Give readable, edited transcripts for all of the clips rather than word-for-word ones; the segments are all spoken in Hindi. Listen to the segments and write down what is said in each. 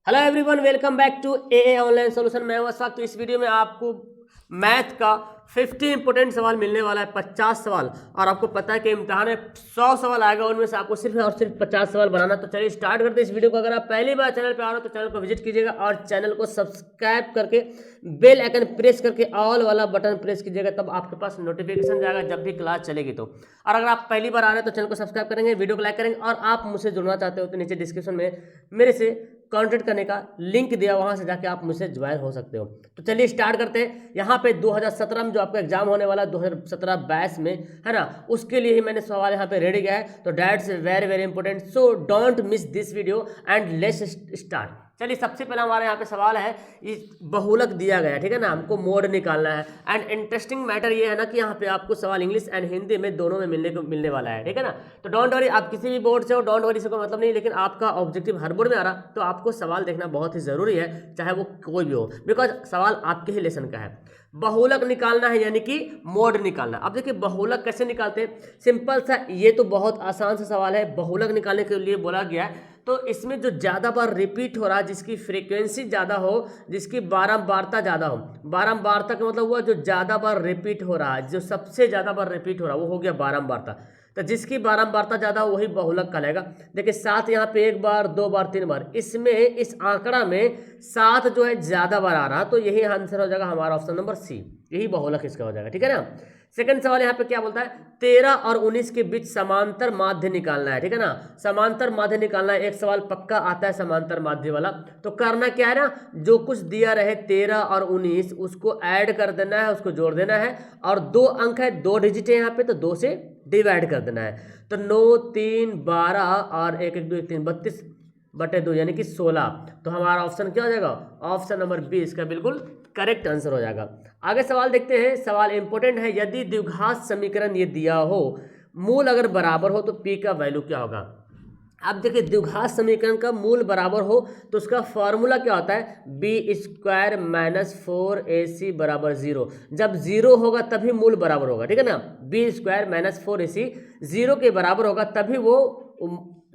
Hello everyone, welcome back to a online solution. मैं हूं अशफाक। तो इस वीडियो में आपको मैथ का 50 इंपोर्टेंट सवाल मिलने वाला है, 50 सवाल। और आपको पता है कि इम्तिहान में 100 सवाल आएगा, उनमें से आपको सिर्फ और सिर्फ 50 सवाल बनाना। तो चलिए स्टार्ट करते हैं इस वीडियो को। अगर आप पहली बार चैनल पर आ रहे हो तो चैनल को विजिट कीजिएगा और चैनल को सब्सक्राइब करके बेल आइकन प्रेस करके ऑल वाला बटन प्रेस कीजिएगा, तब आपके पास नोटिफिकेशन जाएगा जब भी क्लास चलेगी। तो और अगर आप पहली बार आ रहे हैं तो चैनल को सब्सक्राइब करेंगे, वीडियो को लाइक करेंगे। और आप मुझसे जुड़ना चाहते हो तो नीचे डिस्क्रिप्शन में मेरे से कांटेक्ट करने का लिंक दिया, वहां से जाके आप मुझसे ज्वाइन हो सकते हो। तो चलिए स्टार्ट करते हैं। यहाँ पे 2017 में जो आपका एग्जाम होने वाला 2017-22 में है ना, उसके लिए ही मैंने सवाल यहाँ पे रेडी किया है। तो that's very very important, so don't miss this video and let's start. चलिए सबसे पहला हमारे यहाँ पे सवाल है, ये बहुलक दिया गया है, ठीक है ना, हमको मोड निकालना है। एंड इंटरेस्टिंग मैटर ये है ना कि यहाँ पे आपको सवाल इंग्लिश एंड हिंदी में दोनों में मिलने वाला है, ठीक है ना। तो डोंट वरी, आप किसी भी बोर्ड से हो, डोंट वरी से कोई मतलब नहीं, लेकिन आपका ऑब्जेक्टिव हर बोर्ड में आ रहा तो आपको सवाल देखना बहुत ही जरूरी है, चाहे वो कोई भी हो, बिकॉज सवाल आपके ही लेसन का है। बहुलक निकालना है यानी कि मोड निकालना। अब देखिए बहुलक कैसे निकालते हैं, सिंपल सा, ये तो बहुत आसान सा सवाल है। बहुलक निकालने के लिए बोला गया है, तो इसमें जो ज़्यादा बार रिपीट हो रहा है, जिसकी फ्रीक्वेंसी ज़्यादा हो, जिसकी बारंबारता ज़्यादा हो, बारंबारता का मतलब हुआ जो ज़्यादा बार रिपीट हो रहा है, जो सबसे ज़्यादा बार रिपीट हो रहा है वो हो गया बारंबारता। तो जिसकी बारंबारता ज़्यादा हो वही बहुलक कहलाएगा। देखिए 7 यहाँ पे 1 बार 2 बार 3 बार, इसमें इस आंकड़ा में 7 जो है ज़्यादा बार आ रहा, तो यही आंसर हो जाएगा हमारा ऑप्शन नंबर सी, यही बहुलक इसका हो जाएगा, ठीक है ना। सेकंड सवाल यहाँ पे क्या बोलता है, 13 और 19 के बीच समांतर माध्य निकालना है, ठीक है ना। समांतर माध्य निकालना है, एक सवाल पक्का आता है समांतर माध्य वाला। तो करना क्या है ना, जो कुछ दिया रहे 13 और 19 उसको ऐड कर देना है, उसको जोड़ देना है। और 2 अंक है, 2 डिजिट है यहाँ पे, तो 2 से डिवाइड कर देना है। तो 9 3 12 और 1 1 2 1 3 32 बटे 2 यानी कि 16। तो हमारा ऑप्शन क्या हो जाएगा, ऑप्शन नंबर बी इसका बिल्कुल करेक्ट आंसर हो जाएगा। आगे सवाल देखते हैं, सवाल इंपॉर्टेंट है। यदि द्विघात समीकरण ये दिया हो, मूल अगर बराबर हो तो पी का वैल्यू क्या होगा। अब देखिए द्विघात समीकरण का मूल बराबर हो तो उसका फॉर्मूला क्या होता है, बी स्क्वायर माइनस 4ac बराबर 0। जब 0 होगा तभी मूल बराबर होगा, ठीक है ना। बी स्क्वायर माइनस 4ac 0 के बराबर होगा तभी वो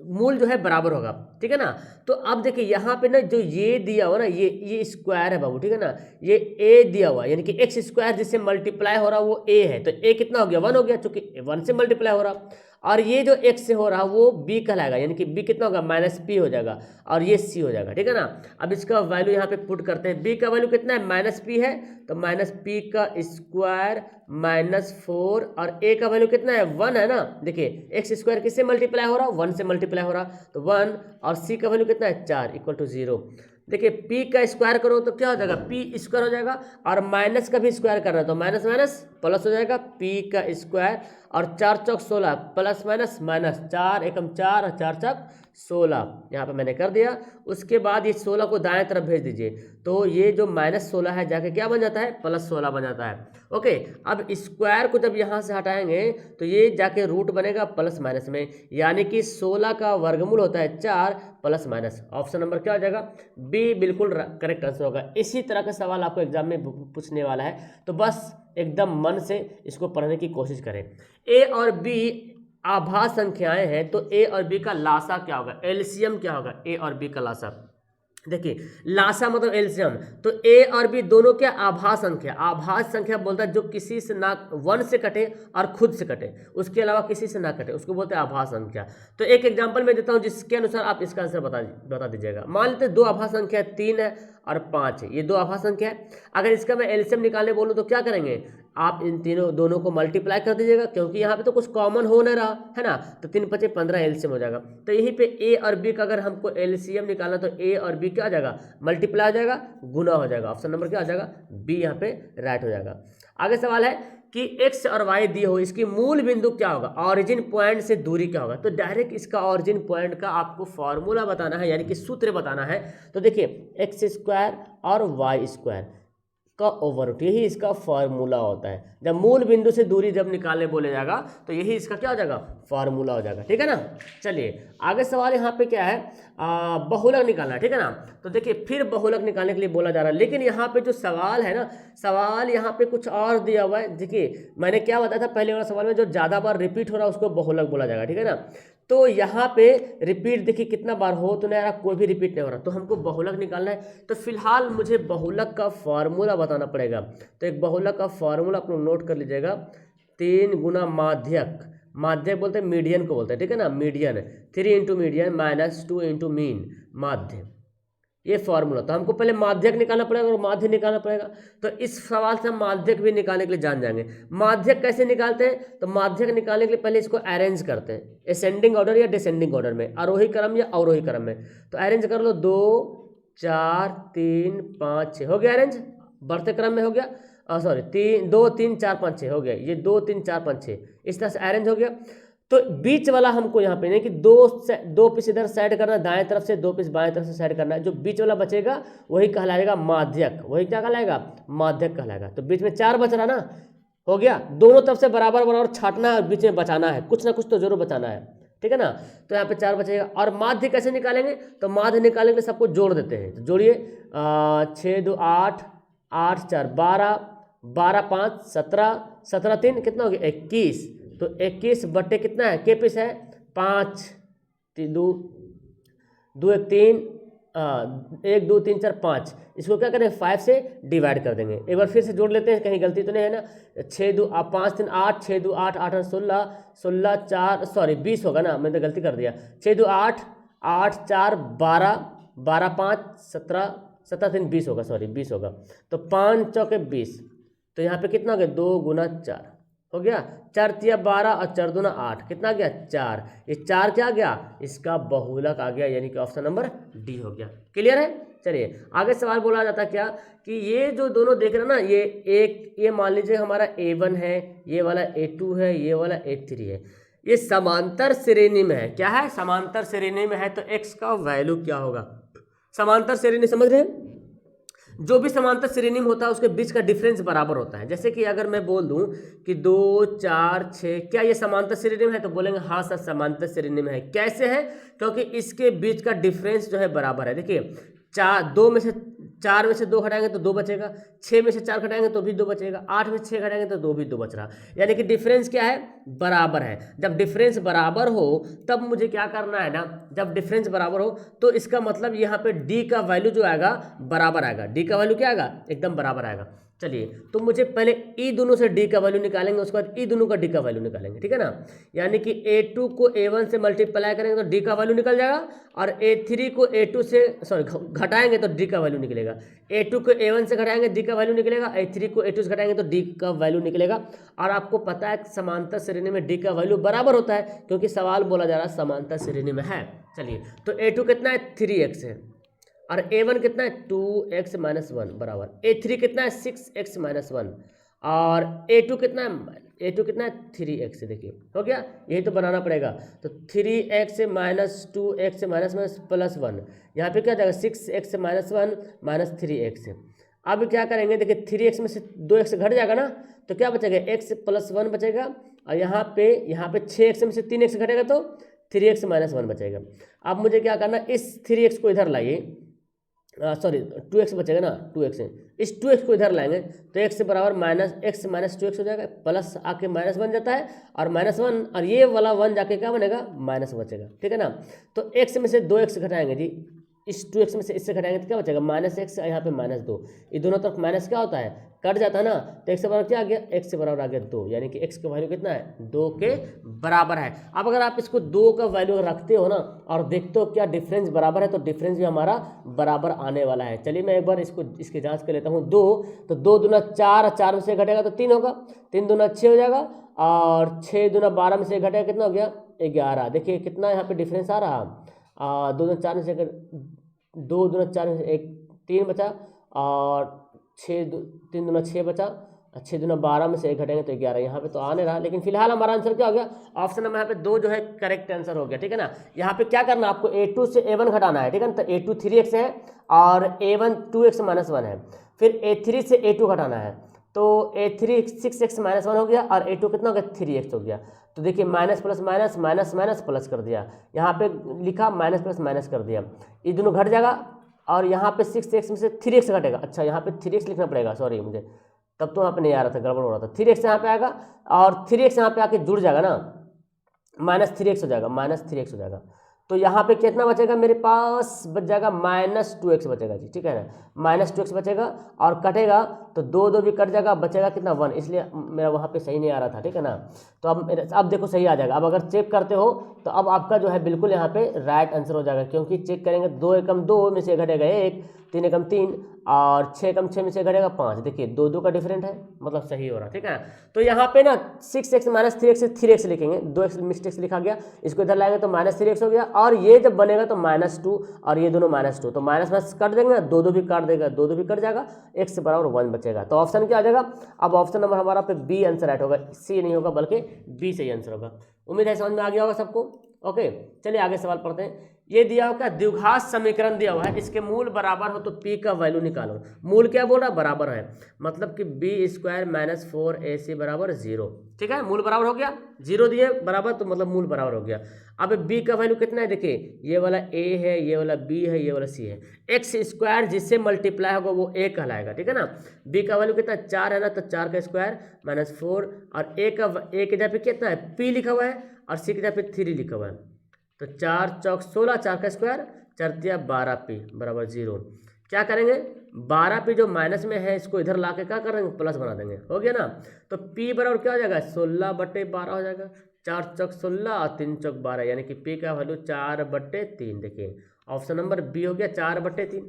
मूल जो है बराबर होगा, ठीक है ना। तो अब देखिए यहाँ पे ना जो ये दिया हुआ ना, ये स्क्वायर है बाबू, ठीक है ना। ये ए दिया हुआ यानी कि एक्स स्क्वायर जिससे मल्टीप्लाई हो रहा वो ए है, तो ए कितना हो गया 1 हो गया, चूंकि 1 से मल्टीप्लाई हो रहा। और ये जो एक्स से हो रहा वो बी कहलाएगा, यानी कि बी कितना होगा माइनस पी हो जाएगा, और ये सी हो जाएगा, ठीक है ना। अब इसका वैल्यू यहाँ पे पुट करते हैं, बी का वैल्यू कितना है माइनस पी है, तो माइनस पी का स्क्वायर माइनस 4, और ए का वैल्यू कितना है 1 है ना। देखिए एक्स स्क्वायर किससे मल्टीप्लाई हो रहा, 1 से मल्टीप्लाई हो रहा, तो 1, और सी का वैल्यू कितना है 4 इक्वल टू 0। देखिए पी का स्क्वायर करो तो क्या हो जाएगा, पी स्क्वायर हो जाएगा, और माइनस का भी स्क्वायर करना है तो माइनस माइनस प्लस हो जाएगा, पी का स्क्वायर, और 4 चौक 16 प्लस माइनस माइनस, 4 एकम 4 और 4 चौक 16, यहाँ पे मैंने कर दिया। उसके बाद ये 16 को दाएं तरफ भेज दीजिए, तो ये जो माइनस 16 है जाके क्या बन जाता है, प्लस 16 बन जाता है। ओके, अब स्क्वायर को जब यहाँ से हटाएंगे तो ये जाके रूट बनेगा प्लस माइनस में, यानी कि 16 का वर्गमूल होता है 4 प्लस माइनस। ऑप्शन नंबर क्या हो जाएगा, बी बिल्कुल करेक्ट आंसर होगा। इसी तरह का सवाल आपको एग्जाम में पूछने वाला है, तो बस एकदम मन से इसको पढ़ने की कोशिश करें। ए और बी आभास संख्याएं हैं, तो ए और बी का लासा क्या होगा, एलसीएम क्या होगा, ए और बी का लासा। देखिए लासा मतलब एलसीएम, तो ए और बी दोनों क्या आभास संख्या, आभास संख्या बोलता है जो किसी से ना 1 से कटे और खुद से कटे, उसके अलावा किसी से ना कटे, उसको बोलते हैं आभास संख्या। तो एक एग्जांपल मैं देता हूं जिसके अनुसार आप इसका आंसर बता दीजिएगा। मान लेते 2 आभास संख्या 3 है और 5 है, ये 2 आभास संख्या है। अगर इसका मैं एलसीएम निकालने बोलूँ तो क्या करेंगे, आप इन दोनों को मल्टीप्लाई कर दीजिएगा, क्योंकि यहाँ पे तो कुछ कॉमन हो नहीं रहा है ना, तो 3 5 15 एलसीएम हो जाएगा। तो यहीं पे ए और बी का अगर हमको एलसीएम निकालना तो ए और बी क्या आ जाएगा, मल्टीप्लाई हो जाएगा, गुना हो जाएगा। ऑप्शन नंबर क्या आ जाएगा, बी यहाँ पे राइट हो जाएगा। आगे सवाल है कि एक्स और वाई दिए हो, इसकी मूल बिंदु क्या होगा, ऑरिजिन पॉइंट से दूरी क्या होगा। तो डायरेक्ट इसका ऑरिजिन पॉइंट का आपको फॉर्मूला बताना है, यानी कि सूत्र बताना है। तो देखिए एक्स स्क्वायर और वाई स्क्वायर, का ओवर रूट, यही इसका फार्मूला होता है। जब मूल बिंदु से दूरी जब निकालने बोले जाएगा तो यही इसका क्या हो जाएगा, फार्मूला हो जाएगा, ठीक है ना। चलिए आगे सवाल यहाँ पे क्या है, बहुलक निकालना है, ठीक है ना। तो देखिए फिर बहुलक निकालने के लिए बोला जा रहा है, लेकिन यहाँ पे जो सवाल है ना, सवाल यहाँ पे कुछ और दिया हुआ है। देखिए मैंने क्या बताया था पहले वाला सवाल में, जो ज़्यादा बार रिपीट हो रहा है उसको बहुलक बोला जाएगा, ठीक है ना। तो यहाँ पे रिपीट देखिए कितना बार हो तो नहीं आ रहा, कोई भी रिपीट नहीं हो रहा, तो हमको बहुलक निकालना है। तो फिलहाल मुझे बहुलक का फार्मूला बताना पड़ेगा। तो एक बहुलक का फार्मूला आप लोग नोट कर लीजिएगा, 3 गुना माध्यक, माध्यक बोलते हैं मीडियन को बोलते हैं, ठीक है ना, median, 3 into median minus 2 into mean, माध्य, ये फार्मूला। तो हमको पहले माध्यक निकालना पड़ेगा और माध्य निकालना पड़ेगा। तो इस सवाल से हम माध्यक भी निकालने के लिए जान जाएंगे। माध्यक कैसे निकालते हैं, तो माध्यक निकालने के लिए पहले इसको अरेंज करते हैं, असेंडिंग ऑर्डर या डिसेंडिंग ऑर्डर में, आरोही क्रम या अवरोही क्रम में। तो अरेंज कर लो, 2 4 3 5 6 हो गया अरेंज, बढ़ते क्रम में हो गया, सॉरी 2 3 4 5 6 हो गया, ये 2 3 4 5 6 इस तरह से अरेंज हो गया। तो बीच वाला हमको यहाँ पे नहीं कि दो पीस इधर साइड करना दाएं तरफ से, 2 पीस बाएं तरफ से साइड करना है, जो बीच वाला बचेगा वही कहलाएगा माध्यक, वही क्या कहलाएगा, माध्यक कहलाएगा। तो बीच में 4 बच रहा ना, हो गया, दोनों तरफ से बराबर बराबर छाटना है, बीच में बचाना है, कुछ ना कुछ तो जरूर बचाना है, ठीक है ना। तो यहाँ पे 4 बचेगा। और माध्य कैसे निकालेंगे, तो माध्य निकालने के लिए सबको जोड़ देते हैं, तो जोड़िए, 6 2 8, 8 4 12, 12 5 17, 17 3 कितना हो गया 21। तो 21 बट्टे कितना है, के पीस है 5, 2 1 3, 1 2 3 4 5, इसको क्या करें 5 से डिवाइड कर देंगे। एक बार फिर से जोड़ लेते हैं, कहीं गलती तो नहीं है ना। 6 2 5 3 8, 6 2 8 8 16, 16 4 सॉरी 20 होगा ना, मैंने तो गलती कर दिया। 6 2 8, 8 4 12, 12 5 17, 17 3 20 होगा, सॉरी 20 होगा। तो 5 चौके 20, तो यहाँ पे कितना हो गया, 2 गुना 4 हो गया, 4 तिया 12 और 4 दूना 8, कितना गया 4। ये 4 क्या आ गया, इसका बहुलक आ गया, यानी कि ऑप्शन नंबर डी हो गया। क्लियर है। चलिए आगे सवाल बोला जाता है क्या, कि ये जो दोनों देख रहे हैं ना, ये मान लीजिए हमारा A1 है, ये वाला A2 है, ये वाला A3 है, ये समांतर श्रेणी में है। क्या है, समांतर श्रेणी में है, तो x का वैल्यू क्या होगा, समांतर श्रेणी समझ रहे हैं, जो भी समांतर श्रेणी में होता है उसके बीच का डिफरेंस बराबर होता है। जैसे कि अगर मैं बोल दूं कि 2 4 6, क्या ये समांतर श्रेणी में है, तो बोलेंगे हाँ सर समांतर श्रेणी में है। कैसे है, क्योंकि इसके बीच का डिफरेंस जो है बराबर है। देखिए 4 में से 2 घटाएंगे तो 2 बचेगा, 6 में से 4 घटाएंगे तो भी 2 बचेगा, 8 में से 6 घटाएंगे तो 2 भी 2 बच रहा, यानी कि डिफरेंस क्या है, बराबर है। जब डिफरेंस बराबर हो तब मुझे क्या करना है ना, जब डिफरेंस बराबर हो तो इसका मतलब यहाँ पे डी का वैल्यू जो आएगा बराबर आएगा, डी का वैल्यू क्या आएगा, एकदम बराबर आएगा। चलिए तो मुझे पहले ई दोनों से डी का वैल्यू निकालेंगे, उसके बाद ई दोनों का डी का वैल्यू निकालेंगे, ठीक है ना। यानी कि A2 को A1 से मल्टीप्लाई करेंगे तो डी का वैल्यू निकल जाएगा, और A3 को A2 से सॉरी घटाएंगे तो डी का वैल्यू निकलेगा। A2 को A1 से घटाएंगे डी का वैल्यू निकलेगा, A3 को A2 से घटाएंगे तो डी का वैल्यू निकलेगा। और आपको पता है समांतर श्रेणी में डी का वैल्यू बराबर होता है, क्योंकि सवाल बोला जा रहा है समांतर श्रेणी में है। चलिए तो A2 कितना है 3x है, और A1 कितना है 2x माइनस 1 बराबर, A3 कितना है 6x माइनस 1, और A2 कितना है 3x। देखिए हो गया, यही तो बनाना पड़ेगा। तो 3x minus 2x minus plus 1, यहाँ पे क्या जाएगा 6x माइनस 1 माइनस 3x। अब क्या करेंगे, देखिए 3x में से 2x घट जाएगा ना, तो क्या बचेगा x प्लस 1 बचेगा, और यहाँ पे 6x में से 3x घटेगा तो 3x माइनस 1 बचेगा। अब मुझे क्या करना, इस 3x को इधर लाइए, सॉरी 2x बचेगा ना, 2x है, इस 2x को इधर लाएंगे तो x से बराबर x माइनस 2x हो जाएगा, प्लस आके माइनस बन जाता है, और माइनस 1 और ये वाला 1 जाके क्या बनेगा, माइनस बचेगा, ठीक है ना। तो x में से 2x घटाएंगे जी, इस 2x में से इससे घटाएंगे तो क्या बचेगा -x, यहाँ पे -2, ये दोनों तरफ माइनस क्या होता है, कट जाता है ना, तो x से बराबर क्या आ गया, x से बराबर आ गया 2, यानी कि x का वैल्यू कितना है 2 के बराबर है। अब अगर आप इसको 2 का वैल्यू रखते हो ना और देखते हो क्या डिफरेंस बराबर है, तो डिफरेंस भी हमारा बराबर आने वाला है। चलिए मैं एक बार इसकी जांच कर लेता हूँ। 2 तो 2 दूना 4, 4 में से घटेगा तो 3 होगा, 3 दूना 6 हो जाएगा, और 6 दूना 12 में से घटेगा कितना हो गया 11। देखिए कितना यहाँ पे डिफरेंस आ रहा, 2 दूना 4 में से 2 दूना 4 में से 3 बचा, और 3 दूना 6 बचा, 6 दूना 12 में से 1 घटेंगे तो 11, यहाँ पे तो आने रहा। लेकिन फिलहाल हमारा आंसर क्या हो गया, ऑप्शन नंबर यहाँ पे 2 जो है करेक्ट आंसर हो गया, ठीक है ना। यहाँ पे क्या करना, आपको A2 से A1 घटाना है, ठीक है ना। तो A2 3x है और A1 2x - 1 है। फिर A3 से A2 घटाना है, तो A3 6x - 1 हो गया और A2 कितना हो गया, 3x हो गया। तो देखिए minus plus minus minus minus plus कर दिया, यहाँ पे लिखा माइनस प्लस माइनस कर दिया, ये दोनों घट जाएगा और यहाँ पे 6x में से 3x घटेगा। अच्छा यहाँ पे 3x लिखना पड़ेगा, सॉरी मुझे तब तो यहाँ पे नहीं आ रहा था, गड़बड़ हो रहा था। 3x यहाँ पे आएगा और 3x यहाँ पे आके जुड़ जाएगा ना, -3x हो जाएगा, -3x हो जाएगा। तो यहाँ पे कितना बचेगा मेरे पास, बच जाएगा -2x बचेगा जी, ठीक है ना। -2x बचेगा और कटेगा तो 2 2 भी कट जाएगा, बचेगा कितना 1, इसलिए मेरा वहाँ पे सही नहीं आ रहा था, ठीक है ना। तो अब देखो सही आ जाएगा। अब अगर चेक करते हो तो अब आपका जो है बिल्कुल यहाँ पे राइट आंसर हो जाएगा, क्योंकि चेक करेंगे 2 एकम 2 में से घटेगा 1, 3 एकम 3 और 6 एकम 6 में से घटेगा 5। देखिए 2 2 का डिफरेंट है, मतलब सही हो रहा, ठीक है। तो यहाँ पे ना 6x - 3x से 3x लिखेंगे, 2x मिस्टेक से लिखा गया, इसको इधर लाएंगे तो -3x हो गया और ये जब बनेगा तो -2 और ये दोनों -2, तो माइनस माइनस काट देंगे, 2 2 भी काट देगा, 2 2 भी कट जाएगा, x से बराबर 1 बचेगा। तो ऑप्शन क्या आ जाएगा, अब ऑप्शन नंबर हमारा पे बी आंसर राइट होगा, सी नहीं होगा बल्कि बी सही आंसर होगा। उम्मीद है समझ में आ गया होगा सबको। ओके चलिए आगे सवाल पढ़ते हैं। ये दिया हुआ क्या, द्विघात समीकरण दिया हुआ है, इसके मूल बराबर हो तो p का वैल्यू निकालो। मूल क्या बोल रहा है, बराबर है, मतलब कि b² - 4ac बराबर 0, ठीक है। मूल बराबर हो गया, 0 दिए बराबर तो मतलब मूल बराबर हो गया। अब b का वैल्यू कितना है, देखिए ये वाला a है, ये वाला b है, ये वाला c है। x² जिससे मल्टीप्लाई होगा वो a कहलाएगा, ठीक है ना। b का वैल्यू कितना 4 है ना, तो 4 का स्क्वायर -4 और a के जगह पे कितना है, p लिखा हुआ है और c के जगह पे 3 लिखा हुआ है। तो 4 चौक 16, 4 का स्क्वायर 4 तिया 12p बराबर 0। क्या करेंगे, 12p जो माइनस में है इसको इधर ला के क्या करेंगे, प्लस बना देंगे, हो गया ना। तो p बराबर क्या हो जाएगा, 16/12 हो जाएगा। 4 चौक 16 और 3 चौक 12, यानी कि p का वैल्यू 4/3। देखिए ऑप्शन नंबर बी हो गया 4/3,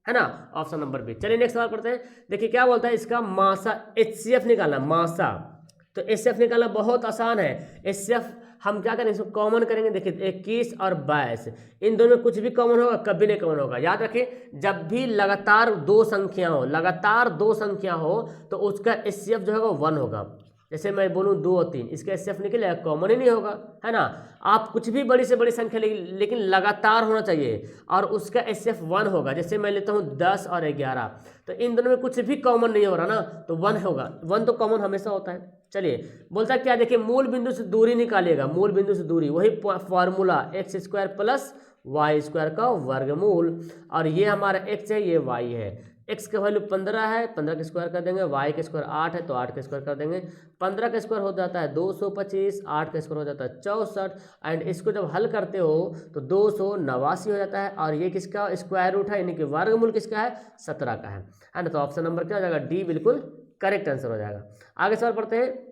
है ना, ऑप्शन नंबर बी। चलिए नेक्स्ट सवाल पढ़ते हैं। देखिए क्या बोलता है, इसका मासा HCF निकालना, मासा। तो HCF निकालना बहुत आसान है। HCF हम क्या करेंगे, इसको कॉमन करेंगे। देखिए 21 और 22, इन दोनों में कुछ भी कॉमन होगा, कभी नहीं कॉमन होगा। याद रखिए जब भी लगातार 2 संख्या हो, लगातार 2 संख्या हो तो उसका HCF जो होगा 1 होगा। जैसे मैं बोलूँ 2 और 3, इसका HCF निकलेगा, कॉमन ही नहीं होगा, है ना। आप कुछ भी बड़ी से बड़ी संख्या लेकिन लगातार होना चाहिए और उसका HCF 1 होगा। जैसे मैं लेता हूँ 10 और 11, तो इन दोनों में कुछ भी कॉमन नहीं हो रहा ना, तो 1 होगा, 1 तो कॉमन हमेशा होता है। चलिए बोलता क्या, देखिए मूल बिंदु से दूरी निकालिएगा, मूल बिंदु से दूरी, वही फॉर्मूला x² + y² का वर्गमूल। और ये हमारा x है, ये y है। x का वैल्यू 15 है, 15 का स्क्वायर कर देंगे, y का स्क्वायर 8 है तो 8 का स्क्वायर कर देंगे। 15 का स्क्वायर हो जाता है 225, 8 का स्क्वायर हो जाता है 64 एंड इसको जब हल करते हो तो 289 हो जाता है। और ये किसका स्क्वायर रूट है, यानी कि वर्गमूल किसका है, 17 का है ना। तो ऑप्शन नंबर क्या हो जाएगा, डी बिल्कुल करेक्ट आंसर हो जाएगा। आगे सवाल पढ़ते हैं।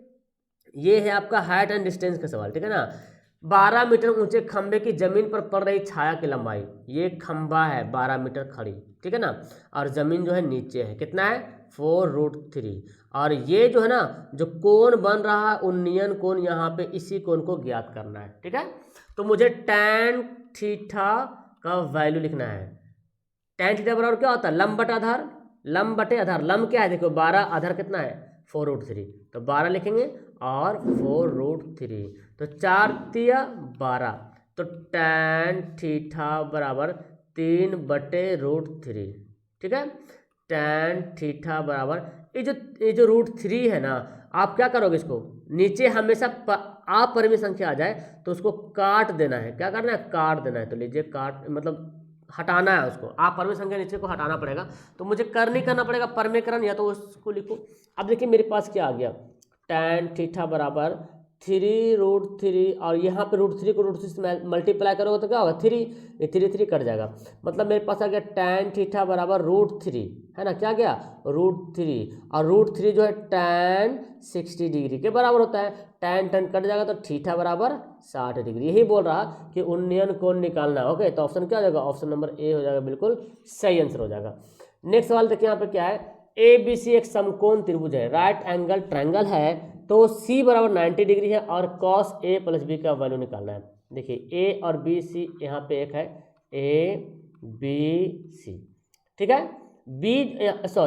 ये है आपका हाइट एंड डिस्टेंस का सवाल, ठीक है ना। 12 मीटर ऊंचे खंबे की जमीन पर पड़ रही छाया की लंबाई, ये खंबा है 12 मीटर खड़ी, ठीक है ना, और जमीन जो है नीचे है, कितना है 4√3। और ये जो है ना, जो कोण बन रहा है उन्नयन कोण, यहाँ पे इसी कोण को ज्ञात करना है, ठीक है। तो मुझे tan थीटा का वैल्यू लिखना है। tan थीटा बराबर क्या होता है, लंब बटा आधार, लंब बटे आधार। लंब क्या है, देखो 12, आधार कितना है 4√3, तो 12 लिखेंगे और 4√3, तो 4 तिया 12, तो tan थीटा बराबर 3/√3, ठीक है। tan थीटा बराबर ये जो √3 है ना, आप क्या करोगे, इसको नीचे हमेशा अपरिमेय संख्या आ जाए तो उसको काट देना है। क्या करना है, काट देना है। तो लीजिए काट, मतलब हटाना है उसको, आप परमेय संख्या नीचे को हटाना पड़ेगा। तो मुझे नहीं करना पड़ेगा परमेयकरण, या तो उसको लिखो। अब देखिए मेरे पास क्या आ गया, tan थीटा बराबर 3√3 और यहाँ पे √3 को √3 से मल्टीप्लाई करोगे तो क्या होगा 3, ये 3 कट जाएगा। मतलब मेरे पास आ गया tan थीटा बराबर √3, है ना, क्या गया √3, और √3 जो है tan 60 डिग्री के बराबर होता है। tan कट जाएगा तो थीटा बराबर 60 डिग्री। यही बोल रहा कि उन्नयन कोण निकालना है। ओके, तो ऑप्शन क्या हो जाएगा, ऑप्शन नंबर ए हो जाएगा, बिल्कुल सही आंसर हो जाएगा। नेक्स्ट सवाल देखिए यहाँ पे क्या है, ABC एक समकोण त्रिभुज है, राइट एंगल ट्रायंगल है, तो C बराबर 90 डिग्री है और cos A + B का वैल्यू निकालना है। देखिए A और B C यहाँ पे एक है ABC, ठीक है।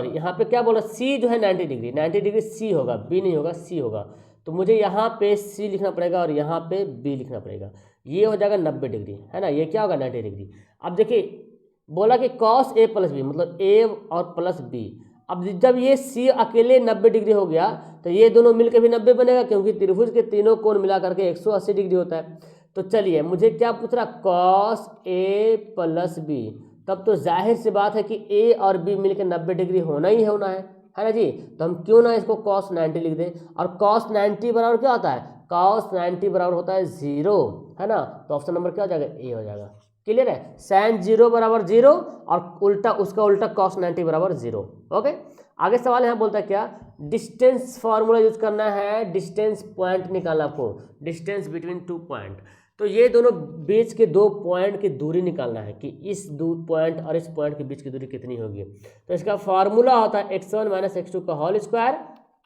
यहाँ पे क्या बोला, C जो है 90 डिग्री, 90 डिग्री C होगा, B नहीं होगा, C होगा। तो मुझे यहाँ पे C लिखना पड़ेगा और यहाँ पे B लिखना पड़ेगा। ये हो जाएगा 90 डिग्री, है ना, ये क्या होगा 90 डिग्री। अब देखिए बोला कि कॉस ए प्लस बी, मतलब ए और प्लस बी। अब जब ये सी अकेले 90 डिग्री हो गया तो ये दोनों मिलकर भी 90 बनेगा, क्योंकि त्रिभुज के तीनों कोण मिला करके 180 डिग्री होता है। तो चलिए मुझे क्या पूछ रहा, कॉस ए प्लस बी, तब तो जाहिर सी बात है कि ए और बी मिलकर 90 डिग्री होना ही होना है ना जी। तो हम क्यों ना इसको कॉस 90 लिख दें, और कॉस 90 बराबर क्या होता है, कॉस 90 बराबर होता है 0, है ना। तो ऑप्शन नंबर क्या हो जाएगा, ए हो जाएगा। क्लियर है, साइन 0 बराबर 0 और उल्टा उसका उल्टा कॉस 90 बराबर 0। ओके, आगे सवाल यहाँ बोलता है क्या, डिस्टेंस फार्मूला यूज करना है, डिस्टेंस पॉइंट निकालना आपको, डिस्टेंस बिटवीन टू पॉइंट। तो ये दोनों बीच के दो पॉइंट की दूरी निकालना है कि इस दो पॉइंट और इस पॉइंट के बीच की दूरी कितनी होगी। तो इसका फार्मूला होता है x1 माइनस x2 का whole square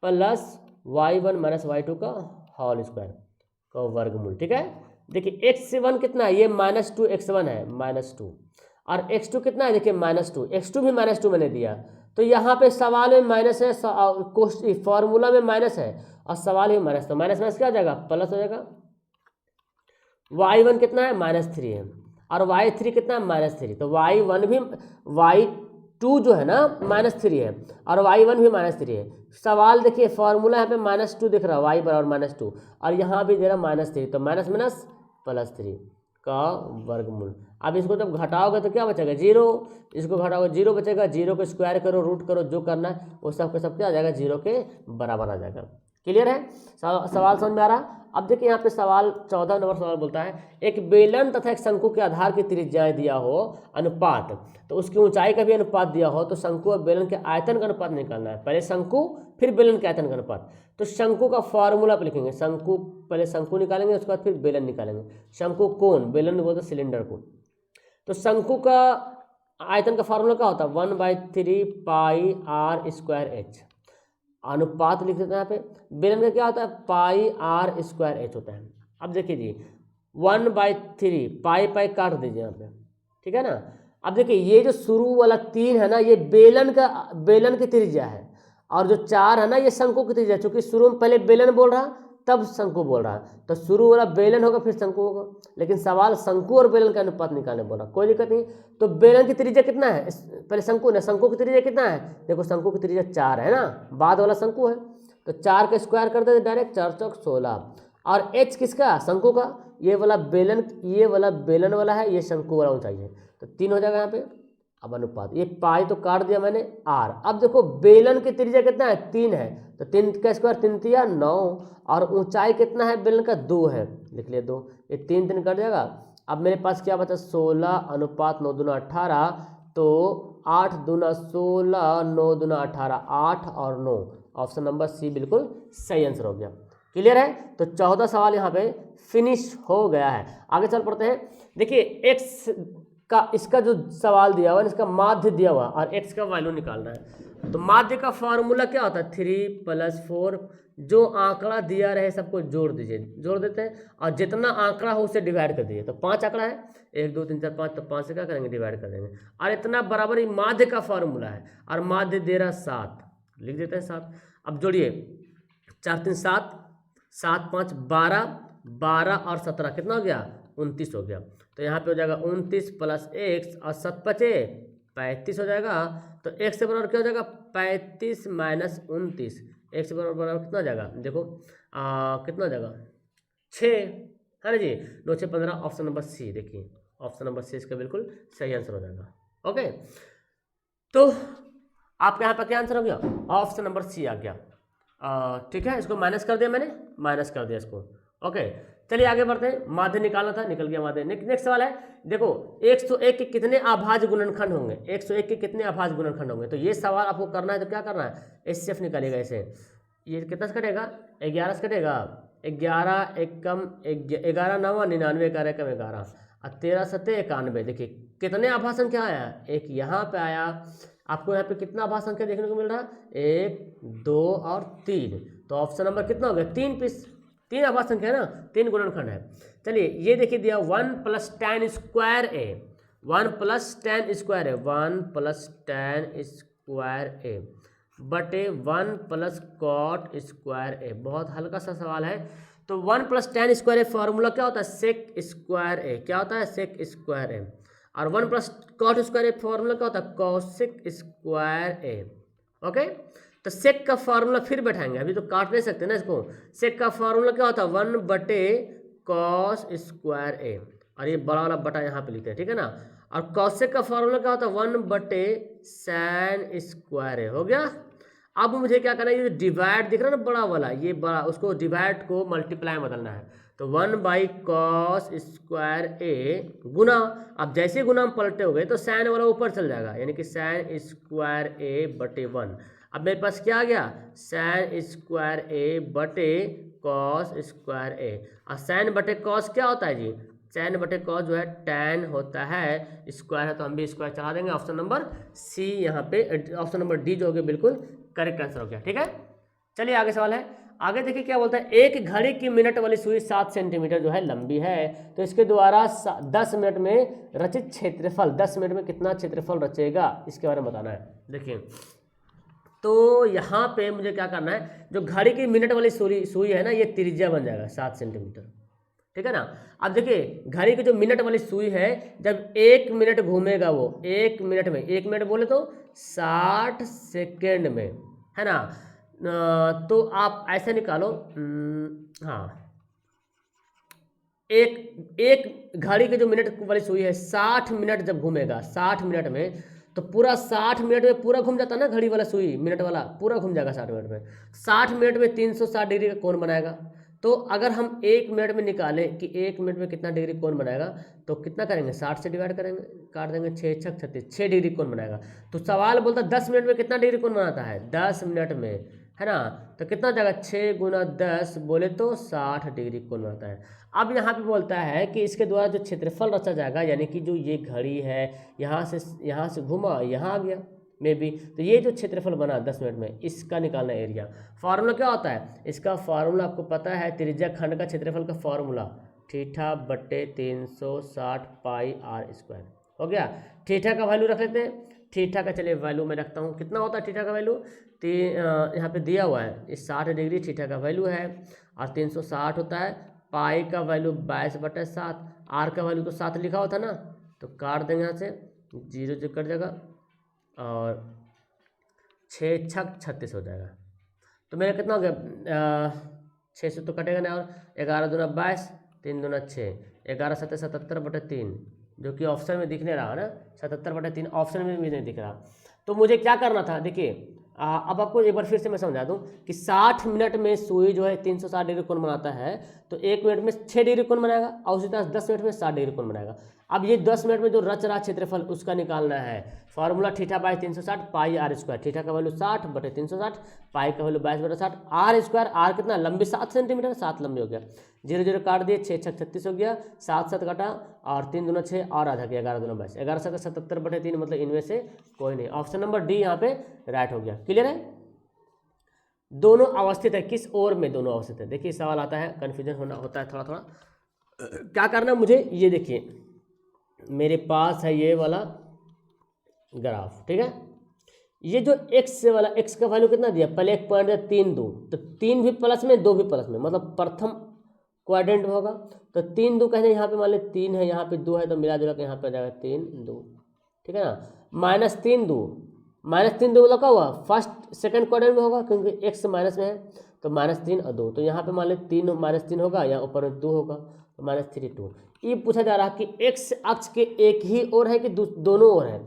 plus y1 minus y2 का होल स्क्वायर का वर्गमूल। ठीक है, देखिए x1 कितना है, ये -2 x1 है -2, और x2 कितना है, देखिए -2, x2 भी -2 मैंने दिया। तो यहाँ पे सवाल में माइनस है, फॉर्मूला में माइनस है और सवाल में माइनस, तो माइनस माइनस क्या हो जाएगा, प्लस हो जाएगा। y1 कितना है, -3 है, और y3 कितना है, -3। तो y1 भी, y2 जो है ना -3 है और y1 भी -3 है। सवाल देखिए फॉर्मूला यहाँ पे -2 दिख रहा है, y बराबर -2, और यहाँ भी दे रहा -3, तो माइनस माइनस +3 का वर्गमूल। अब इसको जब घटाओगे तो क्या बचेगा, 0, इसको घटाओगे 0 बचेगा, 0 को स्क्वायर करो, रूट करो, जो करना है वो सब के सब क्या आ जाएगा, 0 के बराबर आ जाएगा। क्लियर है, सवाल समझ में आ रहा। अब देखिए यहाँ पे सवाल 14 नंबर सवाल बोलता है, एक बेलन तथा एक शंकु के आधार की त्रिज्याएं दिया हो अनुपात, तो उसकी ऊंचाई का भी अनुपात दिया हो, तो शंकु और बेलन के आयतन का अनुपात निकालना है। पहले शंकु फिर बेलन के आयतन का अनुपात। तो शंकु का फॉर्मूला पे लिखेंगे, शंकु पहले शंकु निकालेंगे, उसके बाद फिर बेलन निकालेंगे। शंकु कोण, बेलन बोलते हैं सिलेंडर को। तो शंकु का आयतन का फॉर्मूला क्या होता है, 1/3 पाई आर स्क्वायर एच, अनुपात लिख देते हैं यहाँ पे। बेलन का क्या होता है, पाई आर स्क्वायर एच होता है। अब देखिए जी 1/3 पाई पाई काट दीजिए यहाँ पे, ठीक है ना। अब देखिए ये जो शुरू वाला 3 है ना, ये बेलन की त्रिज्या है, और जो 4 है ना ये शंकु की त्रिज्या, चूंकि शुरू में पहले बेलन बोल रहा तब शंकु बोल रहा है, तो शुरू वाला बेलन होगा फिर शंकु होगा, लेकिन सवाल शंकु और बेलन का अनुपात निकालने बोला, कोई दिक्कत नहीं। तो बेलन की त्रिज्या कितना है, पहले शंकु ने, शंकु की त्रिज्या कितना है, देखो शंकु की त्रिज्या 4 है ना, बाद वाला शंकु है, तो 4 का स्क्वायर कर देते डायरेक्ट, 4 चौक 16। और एच किसका, शंकु का, ये वाला बेलन वाला है, ये शंकु वाला ऊंचाई है, तो 3 हो जाएगा यहाँ पे। अब अनुपात, ये पाई तो काट दिया मैंने, आर। अब देखो बेलन की त्रिज्या कितना है, 3 है, तो 3 का स्क्वायर 3 तिया 9, और ऊंचाई कितना है बेलन का, 2 है, लिख लिया 2, ये 3 3 कट जाएगा। अब मेरे पास क्या बचा, 16 अनुपात 9 दूना 18, तो 8 दूना 16, 9 दूना 18, 8 और 9, ऑप्शन नंबर सी बिल्कुल सही आंसर हो गया। क्लियर है, तो 14 सवाल यहाँ पे फिनिश हो गया है। आगे चल पड़ते हैं। देखिए एक्स का, इसका जो सवाल दिया हुआ है, इसका माध्य दिया हुआ और एक्स का वैल्यू निकालना है। तो माध्य का फॉर्मूला क्या होता है, 3 + 4, जो आंकड़ा दिया रहे सबको जोड़ दीजिए, जोड़ देते हैं, और जितना आंकड़ा हो उसे डिवाइड कर दीजिए। तो 5 आंकड़ा है, 1 2 3 4 5, तो 5 से क्या करेंगे, डिवाइड कर देंगे, और इतना बराबर ही माध्य का फॉर्मूला है, और माध्य दे रहा 7, लिख देते हैं 7। अब जोड़िए, 4 3 7, 7 5 12, 12 और 17 कितना हो गया, 29 हो गया। तो यहाँ पे हो जाएगा 29 + x, और 7 5 35 हो जाएगा। तो x से बराबर क्या हो जाएगा, 35 - 29, x से बराबर कितना हो जाएगा, देखो कितना हो जाएगा, 6, है ना जी, 2 6 15, ऑप्शन नंबर सी। देखिए ऑप्शन नंबर सी इसका बिल्कुल सही आंसर हो जाएगा। ओके, तो आपके यहाँ पर क्या आंसर हो गया, ऑप्शन नंबर सी आ गया। ठीक है, इसको माइनस कर दिया मैंने, माइनस कर दिया इसको। ओके, चलिए आगे बढ़ते हैं। माध्य निकालना था, निकल गया माध्य। नेक्स्ट सवाल है, देखो 101 के कितने अभाज्य गुणनखंड होंगे, 101 के कितने अभाज्य गुणनखंड होंगे। तो ये सवाल आपको करना है, तो क्या करना है, HCF निकालेगा ऐसे। ये कितना से कटेगा, 11 से कटेगा, 11 1 कम 11 9 99, 11 कम 11, और 13 7 91। देखिए कितने आभाज्य संख्या आया, एक यहाँ पे आया, आपको यहाँ पे कितना आभाज्य संख्या देखने को मिल रहा है, 1 2 और 3। तो ऑप्शन नंबर कितना हो गया, 3 पीस, 3 आभाज्य संख्या है ना, 3 गुणनखंड है। चलिए ये देखिए दिया 1 + tan square a, 1 + tan square a, 1 + tan square a बटे 1 + cot स्क्वायर a। बहुत हल्का सा सवाल है, तो तो 1 + tan स्क्वायर ए फॉर्मूला क्या होता है, सेक स्क्वायर ए, क्या होता है, सेक स्क्वायर ए। और 1 + कॉट स्क्वायर ए फॉर्मूला क्या होता है, कॉसेक स्क्वायर ए। ओके, तो सेक का फॉर्मूला फिर बैठाएंगे, अभी तो काट नहीं सकते ना इसको। सेक का फॉर्मूला क्या होता है, 1/cos स्क्वायर ए, और ये बड़ा वाला बटा यहाँ पे लिखते हैं, ठीक है ना। और कॉसेक का फॉर्मूला क्या होता है, 1/tan स्क्वायर ए। हो गया। अब मुझे क्या करना है, ये डिवाइड दिख रहा है ना बड़ा वाला, ये बड़ा, उसको डिवाइड को मल्टीप्लाई में बदलना है। तो 1/cos स्क्वायर ए गुना, अब जैसे गुना हम पलटे हो गए तो साइन वाला ऊपर चल जाएगा, यानी कि साइन स्क्वायर ए बटे 1। अब मेरे पास क्या आ गया, साइन स्क्वायर ए बटे कॉस स्क्वायर ए। और साइन बटे कॉस क्या होता है जी, साइन बटे कॉस जो है टैन होता है, स्क्वायर है तो हम भी स्क्वायर चला देंगे। ऑप्शन नंबर सी यहाँ पे, ऑप्शन नंबर डी जो हो गया बिल्कुल करेक्ट आंसर हो गया, ठीक है। चलिए आगे सवाल है, आगे देखिए क्या बोलता है, एक घड़ी की मिनट वाली सुई 7 सेंटीमीटर जो है लंबी है, तो इसके द्वारा 10 मिनट में रचित क्षेत्रफल, 10 मिनट में कितना क्षेत्रफल रचेगा, इसके बारे में बताना है। देखिए तो यहाँ पे मुझे क्या करना है, जो घड़ी की मिनट वाली सुई है ना, ये त्रिज्या बन जाएगा 7 सेंटीमीटर, ठीक है ना। अब देखिए घड़ी की जो मिनट वाली सुई है, जब 1 मिनट घूमेगा वो 1 मिनट में, 1 मिनट बोले तो 60 सेकेंड में, है ना। तो आप ऐसे निकालो, हाँ, एक घड़ी की जो मिनट वाली सुई है 60 मिनट जब घूमेगा, 60 मिनट में, तो पूरा 60 मिनट में पूरा घूम जाता है ना घड़ी वाला सुई, मिनट वाला पूरा घूम जाएगा 60 मिनट में। 60 मिनट में 360 डिग्री का कोण बनाएगा। तो अगर हम 1 मिनट में निकालें कि 1 मिनट में कितना डिग्री कोण बनाएगा, तो कितना करेंगे, 60 से डिवाइड करेंगे, काट देंगे, 6 6 36, 6 डिग्री कोण बनाएगा। तो सवाल बोलता है 10 मिनट में कितना डिग्री कोण बनाता है, 10 मिनट में, है ना। तो कितना जाएगा, 6 × 10 बोले तो 60 डिग्री कोण बनाता है। अब यहाँ पे बोलता है कि इसके द्वारा जो क्षेत्रफल रचा जाएगा, यानी कि जो ये घड़ी है यहाँ से घुमा यहाँ आ गया मे बी, तो ये जो क्षेत्रफल बना 10 मिनट में, इसका निकालना एरिया। फार्मूला क्या होता है, इसका फार्मूला आपको पता है, त्रिज्या खंड का क्षेत्रफल का फार्मूला θ/360 πr²। हो गया। थीटा का वैल्यू रख लेते हैं, थीटा का चलिए वैल्यू मैं रखता हूँ, कितना होता है थीटा का वैल्यू, यहाँ पे दिया हुआ है, इस 60 डिग्री थीटा का वैल्यू है, और 360 होता है, पाई का वैल्यू 22/7, आर का वैल्यू तो 7 लिखा होता ना, तो काट देंगे यहाँ से, 0 जो कट जाएगा, और 6 छक 36 हो जाएगा। तो मेरा कितना हो गया, 6 से तो कटेगा ना, और 11 दूना 22, 3 दूना 6, 11 7 77/3, जो कि ऑप्शन में दिख नहीं रहा है ना, 77/3 ऑप्शन में भी नहीं दिख रहा। तो मुझे क्या करना था, देखिए अब आपको एक बार फिर से मैं समझा दूं कि 60 मिनट में सुई जो है 360 डिग्री कोण बनाता है, तो 1 मिनट में 6 डिग्री कोण बनाएगा, और उसी तरह 10 मिनट में 60 डिग्री कोण बनाएगा। अब ये 10 मिनट में जो रच रहा क्षेत्रफल उसका निकालना है, फार्मूला θ/360 πr², थीटा का वैल्यू 60/360, पाई का वैल्यू 22/7, r², आर कितना, लंबी 7 सेंटीमीटर, 7 लंबी हो गया, 0 0 काट दिए, 6 6 36 हो गया, 7 7 काटा, और 3 दूना 6, और आधा किया, 11 दूना 22, 11 7 77/3, मतलब इनमें से कोई नहीं, ऑप्शन नंबर डी यहाँ पे राइट हो गया। क्लियर है। दोनों अवस्थित है, किस ओर में दोनों अवस्थित है, देखिए सवाल आता है, कन्फ्यूजन होना होता है थोड़ा थोड़ा। क्या करना मुझे, ये देखिए मेरे पास है ये वाला ग्राफ, ठीक है। ये जो x वाला, x का वैल्यू कितना दिया, पहले एक पॉइंट दिया 3 2, तो 3 भी प्लस में 2 भी प्लस में, मतलब प्रथम क्वाड्रेंट में होगा। तो 3 2 कहते हैं, यहाँ पे मान लें 3 है, यहाँ पे 2 है, तो मिला जुला के यहाँ पे आ जाएगा 3 2, ठीक है ना। -3 2, -3 2 मतलब क्या हुआ, फर्स्ट सेकंड क्वाड्रेंट में होगा, क्योंकि x माइनस में है, तो -3 और 2, तो यहाँ पे मान लें 3 -3 होगा, यहाँ ऊपर में 2 होगा, तो -3 2। ये पूछा जा रहा है कि x अक्ष के एक ही ओर है कि दोनों ओर है,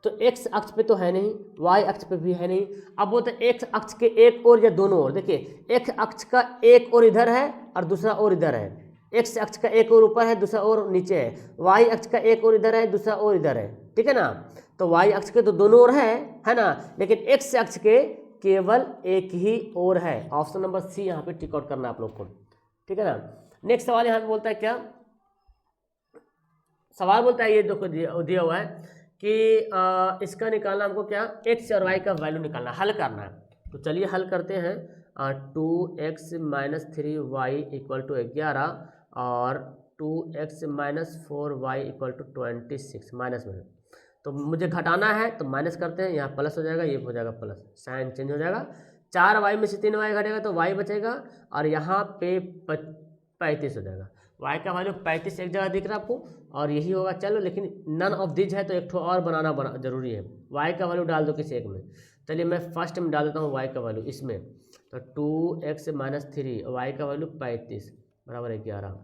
तो x अक्ष पे तो है नहीं, y अक्ष पे भी है नहीं। अब बोलते हैं x अक्ष के एक ओर या दोनों ओर, देखिए x अक्ष का एक ओर इधर है और दूसरा ओर इधर है, x अक्ष का एक ओर ऊपर है, दूसरा ओर नीचे है, y अक्ष का एक ओर इधर है, दूसरा ओर इधर है, ठीक है ना। तो y अक्ष के तो दोनों ओर है ना, लेकिन x अक्ष के केवल एक ही ओर है। ऑप्शन नंबर सी यहाँ पे टिक आउट करना आप लोग को, ठीक है ना। नेक्स्ट सवाल यहाँ पे बोलता है, क्या सवाल बोलता है, ये देखो दिया हुआ है कि इसका निकालना हमको क्या, x और y का वैल्यू निकालना, हल करना है। तो चलिए हल करते हैं। 2x - 3y = 11 और 2x - 4y = 26 माइनस में है, तो मुझे घटाना है, तो माइनस करते हैं, यहाँ प्लस हो जाएगा, ये हो जाएगा प्लस, साइन चेंज हो जाएगा, 4y में से 3y घटेगा तो y बचेगा, और यहाँ पे 35 हो जाएगा। y का वैल्यू 35 एक जगह दिख रहा है आपको, और यही होगा। चलो लेकिन नन ऑफ दिज है तो एक ठो और बनाना जरूरी है। y का वैल्यू डाल दो किसी एक में। चलिए मैं फर्स्ट में डाल देता हूँ y का वैल्यू इसमें, तो 2x - 3, y का वैल्यू 35 बराबर 11।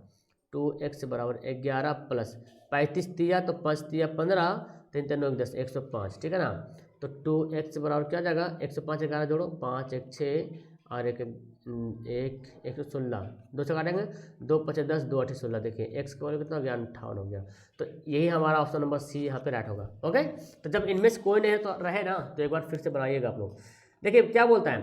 2x बराबर 11 प्लस 35 दिया तो 5 दिया 15, 3 3 9 10, 105, ठीक है ना। तो 2x बराबर क्या जाएगा, 105 11 जोड़ो, 5 1 6 और 116, 2 से काटेंगे, 2 5 10, 2 8 16, देखिए x का वैल्यू कितना हो गया, 58 हो गया। तो यही हमारा ऑप्शन नंबर सी यहाँ पे राइट होगा। ओके, तो जब इनमें से कोई नहीं है तो रहे ना, तो एक बार फिर से बनाइएगा आप लोग। देखिए क्या बोलता है,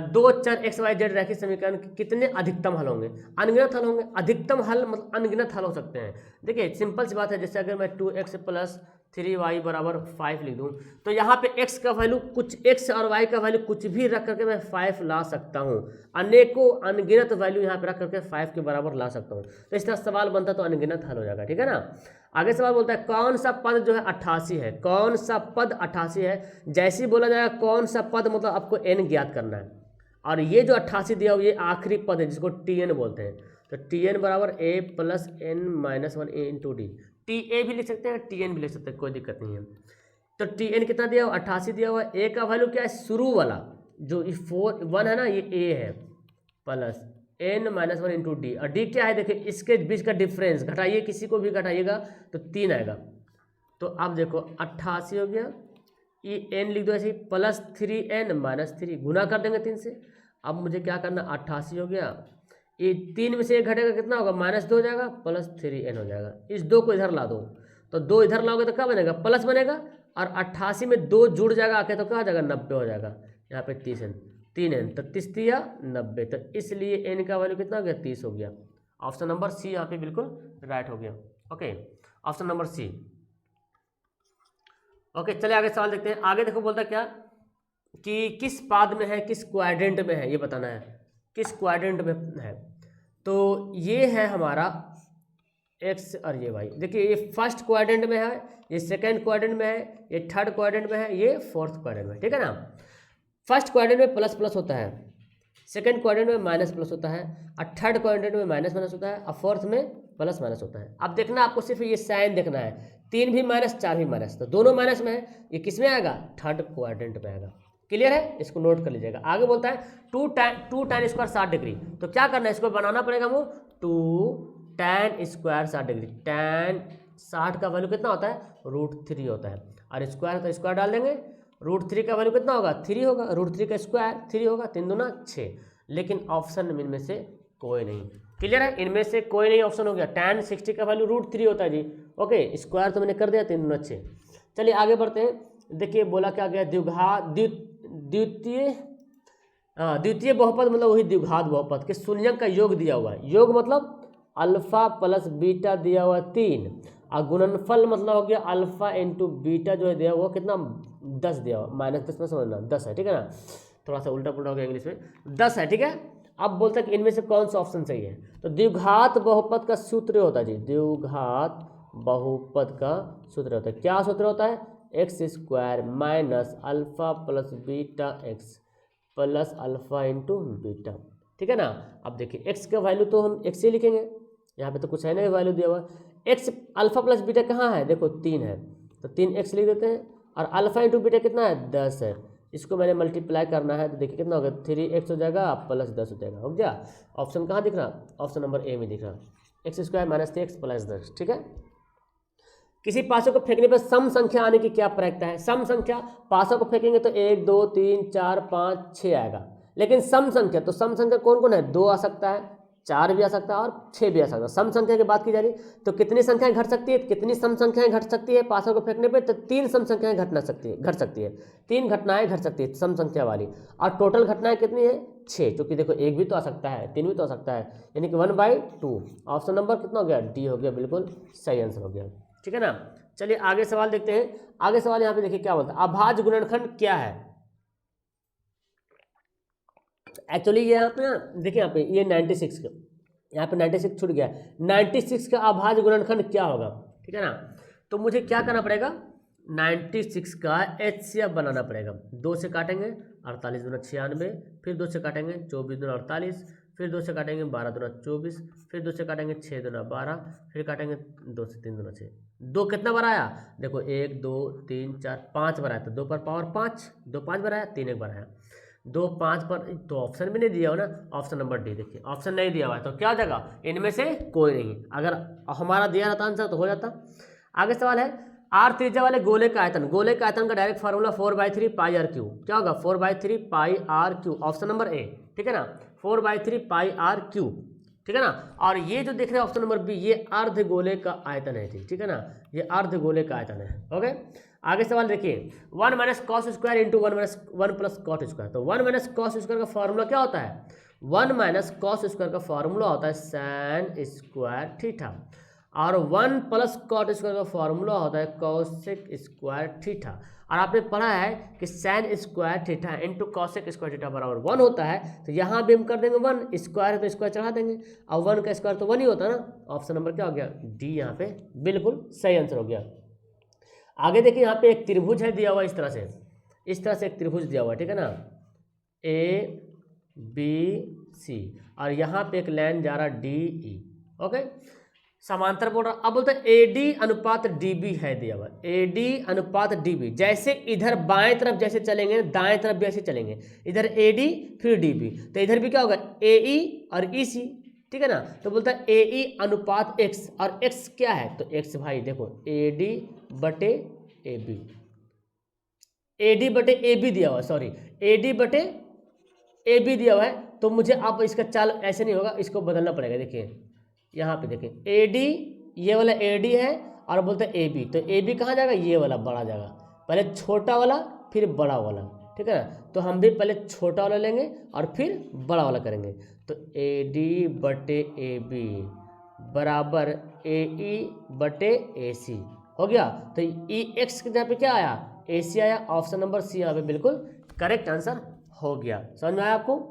दो चर एक्स वाई जेड रैखिक समीकरण के कितने अधिकतम हल होंगे, अनगिनत हल होंगे। अधिकतम हल मतलब अनगिनत हल हो सकते हैं। देखिए सिंपल सी बात है, जैसे अगर मैं 2x + 3y बराबर 5 लिख दूं, तो यहाँ पे x का वैल्यू कुछ, x और y का वैल्यू कुछ भी रख करके मैं 5 ला सकता हूँ। अनेकों अनगिनत वैल्यू यहाँ पे रख करके 5 के बराबर ला सकता हूँ। तो इस तरह सवाल बनता तो अनगिनत हल हो जाएगा, ठीक है ना। आगे सवाल बोलता है कौन सा पद जो है 88 है, कौन सा पद 88 है। जैसे ही बोला जाएगा कौन सा पद, मतलब आपको n ज्ञात करना है। और ये जो 88 दिया हुआ ये आखिरी पद है जिसको tn बोलते हैं। तो tn बराबर a + n - 1 a × d, TA भी लिख सकते हैं, tn भी लिख सकते हैं, कोई दिक्कत नहीं है। तो tn कितना दिया हुआ, 88 दिया हुआ। a का वैल्यू क्या है, शुरू वाला जो 1 है ना, ये a है, प्लस n - 1 × d, और d क्या है, देखिए इसके बीच का डिफरेंस घटाइए, किसी को भी घटाइएगा तो 3 आएगा। तो अब देखो 88 हो गया, ये n लिख दो ऐसे ही, प्लस 3n - 3, गुना कर देंगे 3 से। अब मुझे क्या करना, 88 हो गया, ये 3 में से 1 घटेगा, कितना होगा, -2 हो जाएगा, प्लस 3n हो जाएगा। इस 2 को इधर ला दो, तो 2 इधर लाओगे तो क्या बनेगा, प्लस बनेगा, और 88 में 2 जुड़ जाएगा आके, तो क्या हो जाएगा, 90 हो जाएगा। यहाँ पे 3n, तो 30 दिया 90, तो इसलिए n का वैल्यू कितना हो गया, 30 हो गया। ऑप्शन नंबर सी यहाँ पे बिल्कुल राइट हो गया। Okay, option number C. Okay, चलिए आगे सवाल देखते हैं। आगे देखो बोलता क्या कि किस पाद में है, किस क्वाड्रेंट में है, ये बताना है किस क्वाड्रेंट में है। तो ये है हमारा एक्स और ये वाई। देखिए ये फर्स्ट क्वाड्रेंट में है, ये सेकंड क्वाड्रेंट में है, ये थर्ड क्वाड्रेंट में है, ये फोर्थ क्वाड्रेंट में, ठीक है ना। फर्स्ट क्वाड्रेंट में प्लस प्लस होता है, सेकंड क्वाड्रेंट में माइनस प्लस होता है, और थर्ड क्वाड्रेंट में माइनस माइनस होता है, और फोर्थ में प्लस माइनस होता है। अब देखना आपको सिर्फ ये साइन देखना है, 3 भी माइनस 4 भी माइनस, तो दोनों माइनस में है। ये किस में आएगा, थर्ड क्वाड्रेंट में आएगा। क्लियर है, इसको नोट कर लीजिएगा। आगे बोलता है 2 tan स्क्वायर 60 डिग्री, तो क्या करना है, इसको बनाना पड़ेगा वो 2 tan स्क्वायर 60 डिग्री। tan 60 का वैल्यू कितना होता है, √3 होता है, और स्क्वायर तो स्क्वायर डाल देंगे, √3 का वैल्यू कितना होगा, 3 होगा, √3 का स्क्वायर 3 होगा, 3 दूना 6। लेकिन ऑप्शन इनमें से कोई नहीं। क्लियर है, इनमें से कोई नहीं ऑप्शन हो गया। tan 60 का वैल्यू √3 होता है जी। ओके, स्क्वायर तो मैंने कर दिया, 3 दूना 6। चलिए आगे बढ़ते हैं। देखिए बोला क्या गया, द्वितीय बहुपद मतलब वही द्विघात बहुपद के शून्यक का योग दिया हुआ है। योग मतलब अल्फा प्लस बीटा दिया हुआ 3, और गुणनफल मतलब हो गया अल्फा इंटू बीटा जो है दिया हुआ कितना, 10 दिया हुआ, -10 में समझना 10 है, ठीक है ना। थोड़ा सा उल्टा पुल्टा हो गया इंग्लिश में, 10 है, ठीक है। अब बोलते हैं कि इनमें से कौन सा ऑप्शन सही है। तो द्विघात बहुपद का सूत्र होता है जी, द्विघात बहुपद का सूत्र होता है, क्या सूत्र होता है, x² minus alpha plus beta x plus alpha into beta, ठीक है ना। अब देखिए x का वैल्यू तो हम x से लिखेंगे, यहाँ पे तो कुछ है ना वैल्यू दिया हुआ। x अल्फा प्लस बीटा कहाँ है, देखो 3 है, तो 3x लिख देते हैं, और अल्फा इंटू बीटा कितना है, 10 है। इसको मैंने मल्टीप्लाई करना है, तो देखिए कितना होगा, 3x हो जाएगा प्लस 10 हो जाएगा, हो गया। ऑप्शन कहाँ दिख रहा, ऑप्शन नंबर ए में दिख रहा, x² माइनस 3x प्लस 10, ठीक है। किसी पासों को फेंकने पर सम संख्या आने की क्या प्रक्रिया है। सम संख्या, पासों को फेंकेंगे तो 1 2 3 4 5 6 आएगा, लेकिन सम संख्या, तो सम संख्या कौन कौन है, 2 आ सकता है, 4 भी आ सकता है, और 6 भी आ सकता है। सम संख्या की बात की जा रही है, तो कितनी संख्याएं घट सकती है, कितनी सम संख्याएं घट सकती है पासों को फेंकने पर, तो 3 सम संख्याएं घट सकती है, 3 घटनाएं घट सकती है सम संख्या वाली, और टोटल घटनाएं कितनी है, 6, क्योंकि देखो 1 भी तो आ सकता है, 3 भी तो आ सकता है, यानी कि 1/2। ऑप्शन नंबर कितना हो गया, डी हो गया, बिल्कुल सही आंसर हो गया, ठीक है ना। चलिए आगे सवाल देखते हैं। आगे सवाल यहाँ पे देखिए क्या बोलता है, अभाज्य गुणनखंड क्या है। एक्चुअली ये यहाँ पे ना देखिए, यहाँ पे ये 96 का, यहाँ पे 96 छूट गया, 96 का अभाज्य गुणनखंड क्या होगा, ठीक है ना। तो मुझे क्या करना पड़ेगा, 96 का HCF बनाना पड़ेगा। 2 से काटेंगे 48 दूना 96, फिर 2 से काटेंगे 24 दूना 48, फिर 2 से काटेंगे 12 दूना 24, फिर 2 से काटेंगे 6 दूना 12, फिर काटेंगे 2 से 3 दूना 6। 2 कितना बार आया देखो, 1 2 3 4 5 बार आया, तो 2 पर पावर 5, 2 5 बार आया, 3 एक बार आया, 2 5 पर। तो ऑप्शन भी नहीं दिया हो ना, ऑप्शन नंबर डी। देखिए ऑप्शन नहीं दिया हुआ है तो क्या हो जाएगा, इनमें से कोई नहीं। अगर हमारा दिया रहता आंसर तो हो जाता। आगे सवाल है, आर त्रिज्या वाले गोले का आयतन, गोले का आयतन का direct formula 4/3 pi r cube. क्या होगा, 4/3 pi r cube, option number A, ठीक है ना, 4/3 पाई आर क्यू, ठीक है ना। और ये जो देख रहे हैं ऑप्शन नंबर बी, ये अर्ध गोले का आयतन है, ठीक है ना, ये अर्ध गोले का आयतन है। ओके, आगे सवाल देखिए, 1 minus cos square into 1 plus cot square. तो 1 माइनस कॉस स्क्वायर का फॉर्मूला क्या होता है, 1 माइनस कॉस स्क्वायर का फॉर्मूला होता है साइन स्क्वायर थीटा, और 1 प्लस कॉट स्क्वायर का फॉर्मूला होता है कॉसेक स्क्वायर थीटा। और आपने पढ़ा है कि sign square theta into cosec square theta बराबर 1 होता है। तो यहाँ भी हम कर देंगे 1, स्क्वायर है तो स्क्वायर चढ़ा देंगे, और 1 का स्क्वायर तो 1 ही होता है ना। ऑप्शन नंबर क्या हो गया, डी, यहाँ पे बिल्कुल सही आंसर हो गया। आगे देखिए, यहाँ पे एक त्रिभुज है दिया हुआ इस तरह से, इस तरह से एक त्रिभुज दिया हुआ है, ठीक है ना, ABC, और यहाँ पे एक लाइन जा रहा DE। ओके, समांतर बोल रहा। अब बोलते हैं AD अनुपात DB है दिया हुआ, AD अनुपात DB। जैसे इधर बाएं तरफ जैसे चलेंगे, दाएं तरफ भी ऐसे चलेंगे, इधर AD फिर DB, तो इधर भी क्या होगा, AE और EC, ठीक है ना। तो बोलता है AE अनुपात X, और X क्या है, तो X भाई देखो AD बटे AB, AD बटे AB दिया हुआ है, सॉरी AD बटे AB दिया हुआ है। तो मुझे अब इसका चाल ऐसे नहीं होगा, इसको बदलना पड़ेगा। देखिए यहाँ पे देखें, AD, ये वाला AD है, और बोलते हैं AB, तो AB कहाँ जाएगा, ये वाला बड़ा जाएगा, पहले छोटा वाला फिर बड़ा वाला, ठीक है ना। तो हम भी पहले छोटा वाला लेंगे और फिर बड़ा वाला करेंगे। तो AD बटे AB बराबर AE बटे AC हो गया। तो EX के जगह पे क्या आया, AC आया, ऑप्शन नंबर सी यहाँ पे बिल्कुल करेक्ट आंसर हो गया। समझ में आया आपको।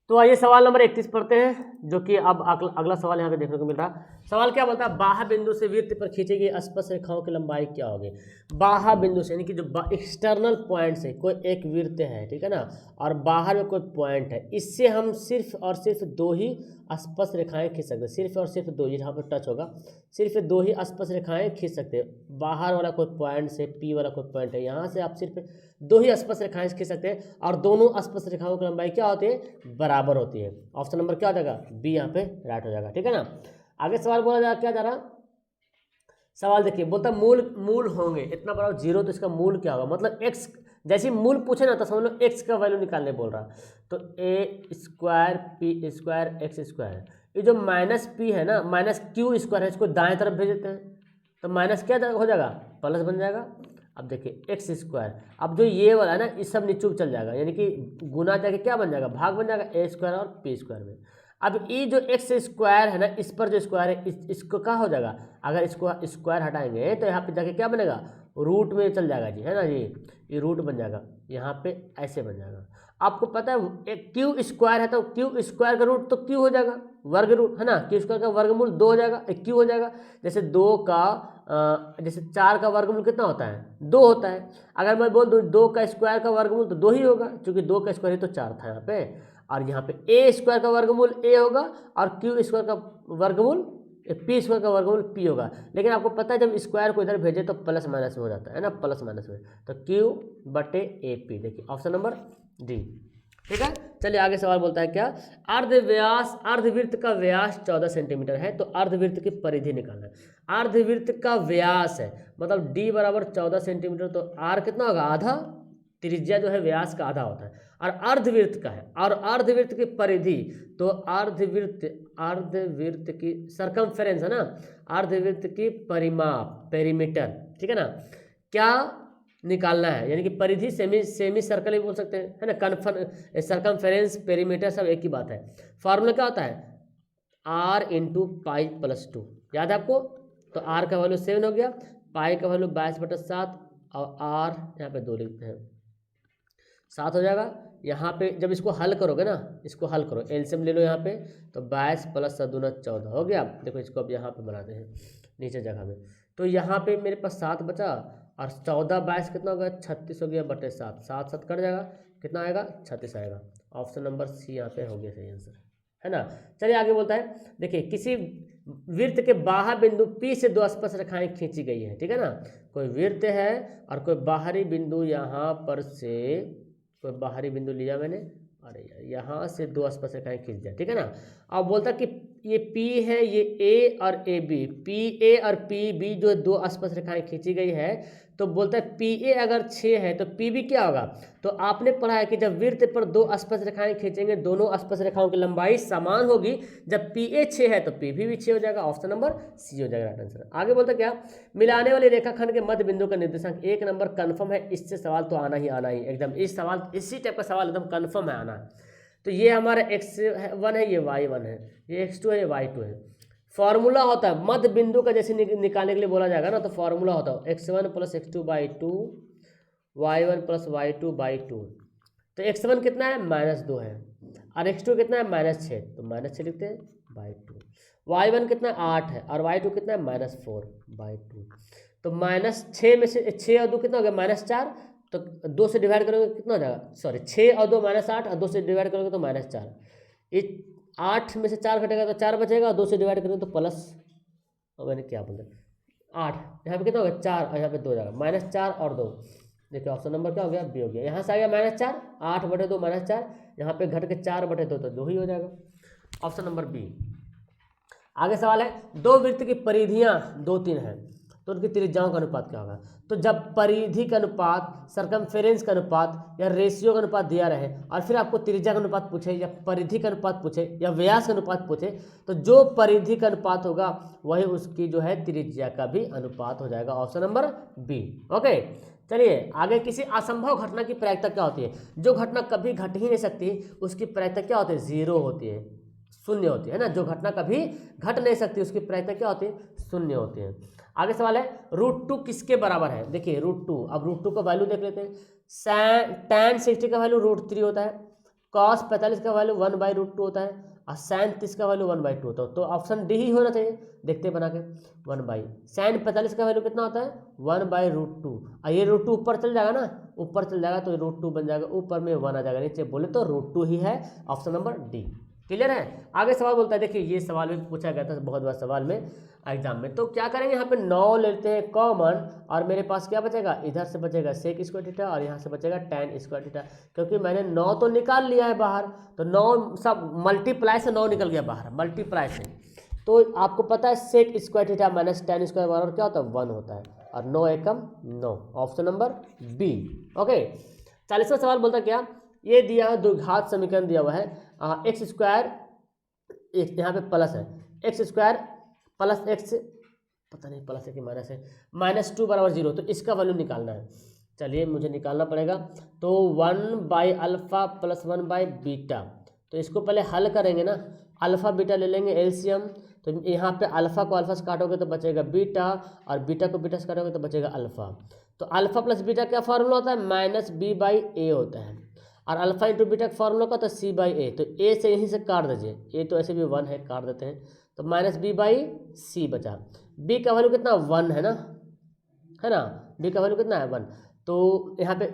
तो आइए सवाल नंबर 31 पढ़ते हैं, जो कि अब अगला सवाल यहाँ पे देखने को मिल रहा है। सवाल क्या बोलता है, बाह्य बिंदु से वृत्त पर खींची गई स्पर्श रेखाओं की लंबाई क्या होगी। बाह्य बिंदु से यानी कि जो एक्सटर्नल पॉइंट से कोई एक वृत्त है, ठीक है ना, और बाहर में कोई पॉइंट है, इससे हम सिर्फ और सिर्फ 2 ही स्पर्श रेखाएं खींच सकते हैं, सिर्फ और सिर्फ 2 ही, जहाँ पर टच होगा सिर्फ 2 ही स्पर्श रेखाएं खींच सकते हैं। बाहर वाला कोई पॉइंट से, P वाला कोई पॉइंट है, यहाँ से आप सिर्फ 2 ही स्पर्श रेखाएं खींच सकते हैं, और दोनों स्पर्श रेखाओं की लंबाई क्या होती है, बराबर होती है। ऑप्शन नंबर क्या हो जाएगा, बी यहाँ पे राइट हो जाएगा, ठीक है ना। आगे सवाल बोला जा क्या जा रहा, सवाल देखिए, बोलता मूल होंगे इतना बड़ा 0, तो इसका मूल क्या होगा, मतलब x, जैसे मूल पूछे ना तो समझ लो x का वैल्यू निकालने बोल रहा। तो a square p square x square, ये जो माइनस p है ना, माइनस q स्क्वायर है, इसको दाएं तरफ भेज देते हैं, तो माइनस क्या हो जाएगा, प्लस बन जाएगा। अब देखिए एक्स स्क्वायर, अब जो ये वाला है ना, इस सब नीचे चल जाएगा, यानी कि गुना जाके क्या बन जाएगा, भाग बन जाएगा ए स्क्वायर और पी स्क्वायर में। अब ये जो एक्स स्क्वायर है ना, इस पर जो स्क्वायर है, इसको क्या हो जाएगा, अगर इसको स्क्वायर हटाएंगे तो यहाँ पे जाके क्या बनेगा, रूट में चल जाएगा जी, है ना जी, ये रूट बन जाएगा, यहाँ पे ऐसे बन जाएगा। आपको पता है एक क्यू स्क्वायर है, तो क्यू स्क्वायर का रूट तो क्यू हो जाएगा, वर्ग रूट है ना, क्यू स्क्वायर का वर्गमूल 2 हो जाएगा, एक क्यू हो जाएगा। जैसे 4 का वर्गमूल कितना होता है, 2 होता है। अगर मैं बोल दूँ 2 का स्क्वायर का वर्गमूल तो 2 ही होगा, क्योंकि 2 का स्क्वायर ही तो 4 था यहाँ पे, और यहाँ पे ए स्क्वायर का वर्गमूल ए होगा, और क्यू स्क्वायर का वर्गमूल पी स्क्वायर का वर्गमूल पी होगा। लेकिन आपको पता है जब स्क्वायर को इधर भेजे तो प्लस माइनस में हो जाता है ना, प्लस माइनस में, तो क्यू बटे ए पी। देखिए ऑप्शन नंबर डी, ठीक है। चलिए आगे सवाल बोलता है क्या, अर्धवृत्त का व्यास 14 सेंटीमीटर है, तो अर्धवृत्त की परिधि निकालना है। अर्धवृत्त का व्यास है, मतलब डी बराबर 14 सेंटीमीटर, तो आर कितना होगा, आधा, त्रिज्या जो है व्यास का आधा होता है, और अर्धवृत्त का है, और अर्धवृत्त की परिधि, तो अर्धवृत्त की सरकमफेरेंस है ना, अर्धवृत्त की परिमाप, पेरीमीटर, ठीक है ना, क्या निकालना है, यानी कि परिधि सेमी सर्कल भी बोल सकते हैं, है ना, सरकमफेरेंस पेरीमीटर सब एक ही बात है। फार्मूला क्या होता है, r इंटू पाई प्लस 2, याद है आपको। तो r का वैल्यू 7 हो गया, पाई का वैल्यू 22/7, और r यहाँ पे 2 लिखते हैं, 7 हो जाएगा। यहाँ पे जब इसको हल करोगे ना, इसको हल करो, एलसीएम ले लो यहाँ पे, तो 22 + 7 × 14 हो गया। देखो इसको अब यहाँ पे बनाते हैं नीचे जगह में, तो यहाँ पे मेरे पास 7 बचा, और 14 22 कितना हो गया, 36 हो गया बटे 7, 7 7 कट जाएगा, कितना आएगा 36 आएगा। ऑप्शन नंबर सी यहाँ पे हो गया सही आंसर, है ना। चलिए आगे बोलता है, देखिए किसी वृत्त के बाहर बिंदु P से दो स्पर्श रेखाएं खींची गई है, ठीक है ना। कोई वृत्त है और कोई बाहरी बिंदु यहाँ पर से, कोई बाहरी बिंदु लिया मैंने, अरे यार यहाँ से दो स्पर्श रेखाएं खींच दिया, ठीक है ना। अब बोलता कि ये P है, ये A और AB, PA और PB जो दो स्पर्श रेखाएं खींची गई है, तो बोलता है PA अगर 6 है तो PB क्या होगा। तो आपने पढ़ा है कि जब वृत्त पर दो स्पर्श रेखाएं खींचेंगे दोनों स्पर्श रेखाओं की लंबाई समान होगी। जब PA 6 है तो PB भी 6 हो जाएगा। ऑप्शन नंबर सी हो जाएगा राइट आंसर। आगे बोलता क्या, मिलाने वाले रेखाखंड के मध्य बिंदु का निर्देशांक 1 नंबर कन्फर्म है। इससे सवाल तो आना ही एकदम, इस सवाल इसी टाइप का सवाल एकदम कन्फर्म है आना। तो ये हमारा x1 है, ये y1 है, ये x2 है, ये y2 है। फॉर्मूला होता है मध्य बिंदु का, जैसे निकालने के लिए बोला जाएगा ना, तो फॉर्मूला होता है x1 + x2/2 y1 + y2/2। तो x1 कितना है -2 है और x2 कितना है -6, तो -6 लिखते हैं /2। y1 कितना 8 है और y2 कितना है -4/2। तो -6 में से 6 और 2 कितना हो गया -4, तो 2 से डिवाइड करोगे कितना हो जाएगा, सॉरी 6 और 2 -8 और 2 से डिवाइड करोगे तो -4। इस 8 में से 4 घटेगा तो 4 बचेगा और 2 से डिवाइड करोगे तो प्लस, और मैंने क्या बोला 8, यहाँ पे कितना हो गया 4 और यहाँ पे 2 हो जाएगा -4 और 2। देखिए ऑप्शन नंबर क्या हो गया बी हो गया। यहाँ से आ गया -4, 8/2 -4, यहाँ पे घट के 4/2 तो 2 ही हो जाएगा। Option number B. आगे सवाल है, दो वृत्त की परिधियाँ 2, 3 हैं तो उनकी त्रिज्याओं का अनुपात क्या होगा। तो जब परिधि का अनुपात, सरकमफेरेंस का अनुपात या रेशियो का अनुपात दिया रहे और फिर आपको त्रिज्या का अनुपात पूछे या परिधि का अनुपात पूछे या व्यास का अनुपात पूछे, तो जो परिधि का अनुपात होगा वही उसकी जो है त्रिज्या का भी अनुपात हो जाएगा। Option number B. ओके चलिए आगे, किसी असंभव घटना की प्रायिकता क्या होती है। जो घटना कभी घट ही नहीं सकती उसकी प्रायिकता क्या होती है, 0 होती है, शून्य होती है ना। जो घटना कभी घट नहीं सकती उसकी प्रायिकता क्या होती है, शून्य होती है। आगे सवाल है, √2 किसके बराबर है। देखिए √2, अब √2 का वैल्यू देख लेते हैं। tan 60 का वैल्यू √3 होता है, cos 45 का वैल्यू 1/√2 होता है और sin 30 का वैल्यू 1/2 होता है। तो ऑप्शन डी ही होना चाहिए। देखते हैं बना के, 1/, sin 45 का वैल्यू कितना होता है 1/√2 और ये √2 ऊपर चल जाएगा ना, ऊपर चल जाएगा तो √2 बन जाएगा, ऊपर में 1 आ जाएगा, नीचे बोले तो √2 ही है। Option number D. क्लियर है। आगे सवाल बोलता है, देखिए ये सवाल भी पूछा गया था बहुत बार सवाल में एग्जाम में। तो क्या करेंगे, यहाँ पे 9 लेते हैं कॉमन और मेरे पास क्या बचेगा, इधर से बचेगा sec² थीटा और यहाँ से बचेगा tan² थीटा, क्योंकि मैंने 9 तो निकाल लिया है बाहर, तो 9 सब मल्टीप्लाई से 9 निकल गया बाहर, मल्टीप्लाई से। तो आपको पता है sec² थीटा - tan² बराबर क्या होता है 1 होता है और 9 एकम 9। Option number B. ओके 40वां सवाल बोलता क्या, ये दिया है द्विघात समीकरण दिया हुआ है, x², यहाँ पे प्लस है x² + x, पता नहीं प्लस है कि माइनस है, -2 = 0, तो इसका वैल्यू निकालना है। चलिए मुझे निकालना पड़ेगा। तो 1/α + 1/β, तो इसको पहले हल करेंगे ना, अल्फ़ा बीटा ले लेंगे एलसीएम। तो यहाँ पे अल्फ़ा को अल्फ़ा से काटोगे तो बचेगा बीटा और बीटा को बीटा से काटोगे तो बचेगा अल्फ़ा। तो अल्फ़ा + बीटा क्या फार्मूला होता है, -b/a होता है और अल्फ़ा × बीटा का फार्मूला का होता है c/a। तो a से यहीं से काट दीजिए, a तो ऐसे भी 1 है, काट देते हैं, तो -b/c बचा। b का वैल्यू कितना 1 है ना, b का वैल्यू कितना है 1। तो यहाँ पे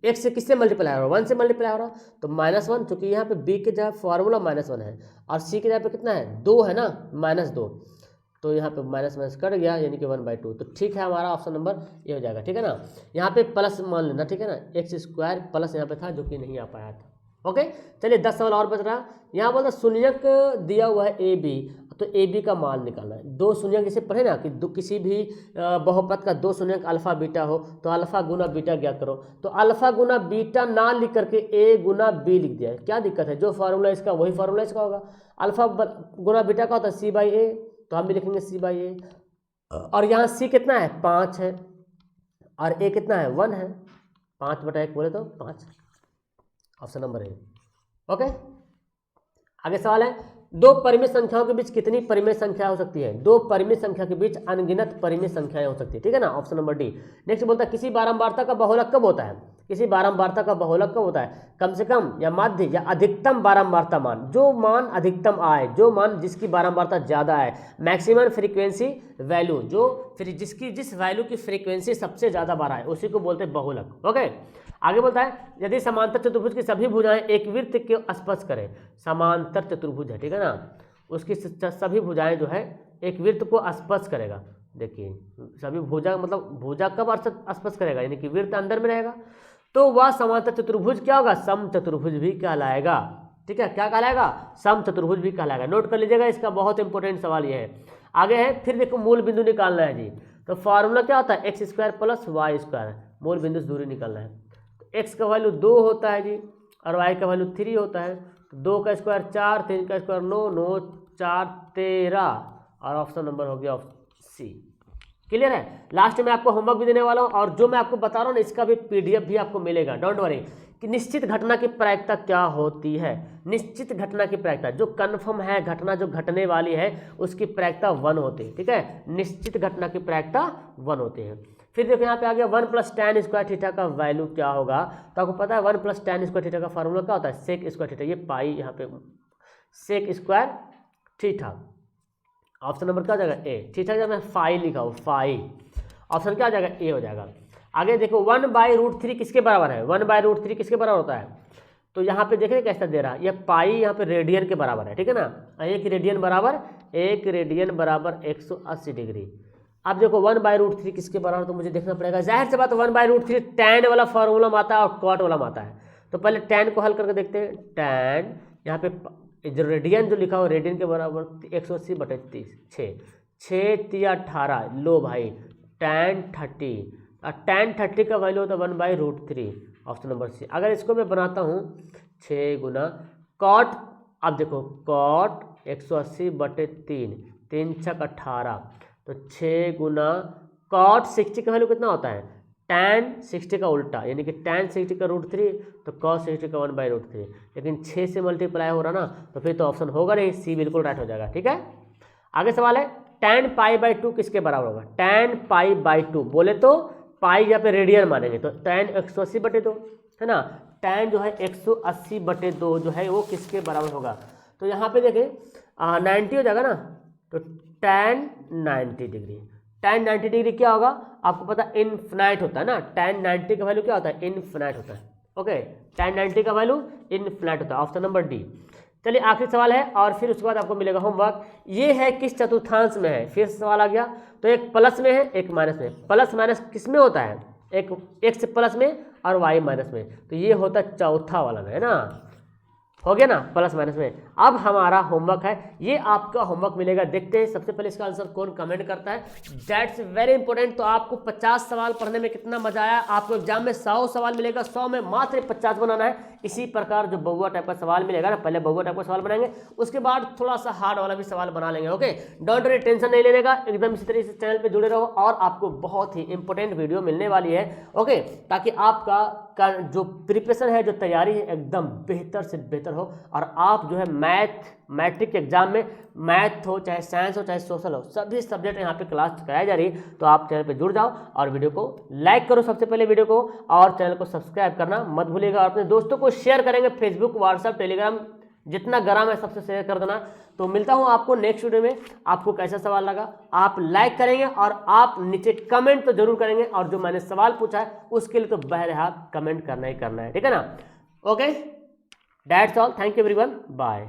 x से किससे मल्टीप्लाई हो रहा है, 1 से मल्टीप्लाई हो रहा है, तो -1, चूँकि यहाँ पे b के जगह फार्मूला -1 है और c के जगह पे कितना है 2 है ना, -2, तो यहाँ पे माइनस कट गया यानी कि 1/2। तो ठीक है, हमारा ऑप्शन नंबर ये हो जाएगा, ठीक है ना। यहाँ पे प्लस मान लेना, ठीक है ना, x² प्लस यहाँ पे था जो कि नहीं आ पाया था। ओके चलिए 10 सवाल और बच रहा। यहाँ बोलता शून्यक दिया हुआ है AB, तो AB का मान निकालना है। 2 शून्यक जैसे पढ़े ना कि किसी भी बहुपद का 2 शून्यक अल्फा बीटा हो तो अल्फा गुना बीटा ज्ञात करो। तो अल्फा गुना बीटा ना लिख करके A गुना B लिख दिया है, क्या दिक्कत है, जो फार्मूला इसका वही फार्मूला इसका होगा। अल्फा गुना बीटा का होता है c/a, तो हम भी लिखेंगे c/a। और यहाँ c कितना है 5 है और a कितना है 1 है, 5/1 बोले तो 5, ऑप्शन नंबर ए। ओके आगे सवाल है, 2 परिमेय संख्याओं के बीच कितनी परिमेय संख्या हो सकती है। 2 परिमेय संख्या के बीच अनगिनत परिमेय संख्याएं हो सकती है, ठीक है ना, ऑप्शन नंबर डी। नेक्स्ट बोलता है, किसी बारंबारता का बहुलक कब होता है। किसी बारंबारता का बहुलक कब होता है? कम से कम या माध्य या अधिकतम बारंबारता मान, जो मान अधिकतम आए, जो मान जिसकी बारंबारता ज़्यादा है, मैक्सिमम फ्रीक्वेंसी वैल्यू, जो फिर जिस वैल्यू की फ्रीक्वेंसी सबसे ज़्यादा बार आए उसी को बोलते हैं बहुलक। ओके, आगे बोलता है यदि समांतर चतुर्भुज की सभी भुजाएं एक वृत्त के स्पर्श करें, समांतर चतुर्भुज है, ठीक है ना, उसकी सभी भुजाएं जो है एक वृत्त को स्पर्श करेगा। देखिए सभी भुजा मतलब भुजा कब स्पर्श करेगा, यानी कि वृत्त अंदर में रहेगा, तो वह समांतर चतुर्भुज क्या होगा? समचतुर्भुज भी कहलाएगा। ठीक है, क्या कहलाएगा? समचतुर्भुज भी कहलाएगा। नोट कर लीजिएगा, इसका बहुत इंपॉर्टेंट सवाल ये है। आगे है, फिर देखो मूल बिंदु निकालना है जी। तो फार्मूला क्या होता है? X square plus y square, मूल बिंदु से दूरी निकालना है। तो एक्स का वैल्यू 2 होता है जी, और वाई का वैल्यू 3 होता है। तो 2 का स्क्वायर 4, 3 का स्क्वायर 9, 9 4 13, और ऑप्शन नंबर हो गया सी। क्लियर है? लास्ट में आपको होमवर्क भी देने वाला हूँ, और जो मैं आपको बता रहा हूँ ना इसका भी पीडीएफ भी आपको मिलेगा, डोंट वरी। कि निश्चित घटना की प्रायिकता क्या होती है? निश्चित घटना की प्रायिकता, जो कन्फर्म है घटना जो घटने वाली है उसकी प्रायिकता 1 होती है। ठीक है, निश्चित घटना की प्रायिकता 1 होती है। फिर देखो यहाँ पे आ गया 1 + tan स्क्वायर थीटा का वैल्यू क्या होगा? तो आपको पता है 1 + tan स्क्वायर थीटा का फार्मूला क्या होता है? सेक स्क्वायर थीटा, ये पाई यहाँ पे sec square theta. Option number क्या हो जाएगा? ए। थीटा जब मैं फाई लिखा हूँ, फाई, ऑप्शन क्या हो जाएगा? ए हो जाएगा। आगे देखो 1/√3 किसके बराबर है? 1/√3 किसके बराबर होता है? तो यहाँ पे देखिए कैसा दे रहा है, ये पाई यहाँ पे रेडियन के बराबर है। ठीक है ना, 1 रेडियन बराबर 180 डिग्री। अब देखो 1/√3 किसके बराबर, तो मुझे देखना पड़ेगा। जाहिर सी बात 1/√3 टैन वाला फॉर्मूला में आता है और कॉट वाला में आता है। तो पहले टैन को हल करके देखते हैं। टैन यहाँ पे जो रेडियन जो लिखा हो, रेडियन के बराबर 180/30, 6 3 18, लो भाई टैन 30, और टैन 30 का वैल्यू होता है 1/√3, ऑप्शन नंबर सी। अगर इसको मैं बनाता हूँ 6 गुना कॉट, अब देखो कॉट 180/3, 3 6 18, तो 6 गुना कॉट 60 का वैल्यू कितना होता है? टैन 60 का उल्टा, यानी कि टैन 60 का √3, तो कॉस 60 का 1/√3। लेकिन 6 से मल्टीप्लाई हो रहा ना, तो फिर तो ऑप्शन होगा नहीं, सी बिल्कुल राइट हो जाएगा। ठीक है, आगे सवाल है tan π/2 किसके बराबर होगा? tan π/2 बोले तो पाई यहाँ पे रेडियन मानेंगे, तो tan 180/2 है ना, tan जो है 180/2 जो है वो किसके बराबर होगा? तो यहाँ पे देखें 90 हो जाएगा ना, तो tan 90 डिग्री। tan 90 डिग्री क्या होगा? आपको पता इनफिनाइट होता है ना, tan 90 का वैल्यू क्या होता है? इनफिनाइट होता है। ओके, tan 90 का वैल्यू इनफिनाइट होता है, ऑप्शन नंबर डी। चलिए आखिरी सवाल है, और फिर उसके बाद आपको मिलेगा होमवर्क। ये है किस चतुर्थांश में है? फिर सवाल आ गया, तो एक प्लस में है एक माइनस में। प्लस माइनस किस में होता है? एक एक्स प्लस में और वाई माइनस में, तो ये होता है चौथा वाला में, है ना, हो गया ना, प्लस माइनस में। अब हमारा होमवर्क है, ये आपका होमवर्क मिलेगा, देखते हैं सबसे पहले इसका आंसर कौन कमेंट करता है। That's very important. तो आपको 50 सवाल पढ़ने में कितना मजा आया? आपको एग्जाम में 100 सवाल मिलेगा, 100 में मात्र 50 बनाना है। इसी प्रकार जो बउआ टाइप का सवाल मिलेगा ना, पहले बउआ टाइप का सवाल बनाएंगे, उसके बाद थोड़ा सा हार्ड वाला भी सवाल बना लेंगे। ओके, डोंट वरी, टेंशन नहीं लेने का, एकदम इसी तरीके से चैनल पे जुड़े रहो, और आपको बहुत ही इंपॉर्टेंट वीडियो मिलने वाली है। ओके, ताकि आपका जो प्रिपरेशन है, जो तैयारी है, एकदम बेहतर से बेहतर हो, और आप जो है मैट्रिक के एग्जाम में मैथ हो, चाहे साइंस हो, चाहे सोशल हो, सभी सब्जेक्ट यहाँ पे क्लास कराई जा रही है। तो आप चैनल पे जुड़ जाओ और वीडियो को लाइक करो सबसे पहले वीडियो को, और चैनल को सब्सक्राइब करना मत भूलिएगा, और अपने दोस्तों को शेयर करेंगे, फेसबुक व्हाट्सएप टेलीग्राम जितना ग्राम है सबसे शेयर कर देना। तो मिलता हूँ आपको नेक्स्ट वीडियो में। आपको कैसा सवाल लगा आप लाइक करेंगे, और आप नीचे कमेंट तो जरूर करेंगे, और जो मैंने सवाल पूछा है उसके लिए तो बहरहाल कमेंट करना ही करना है। ठीक है ना? Okay, that's all, thank you everyone, bye.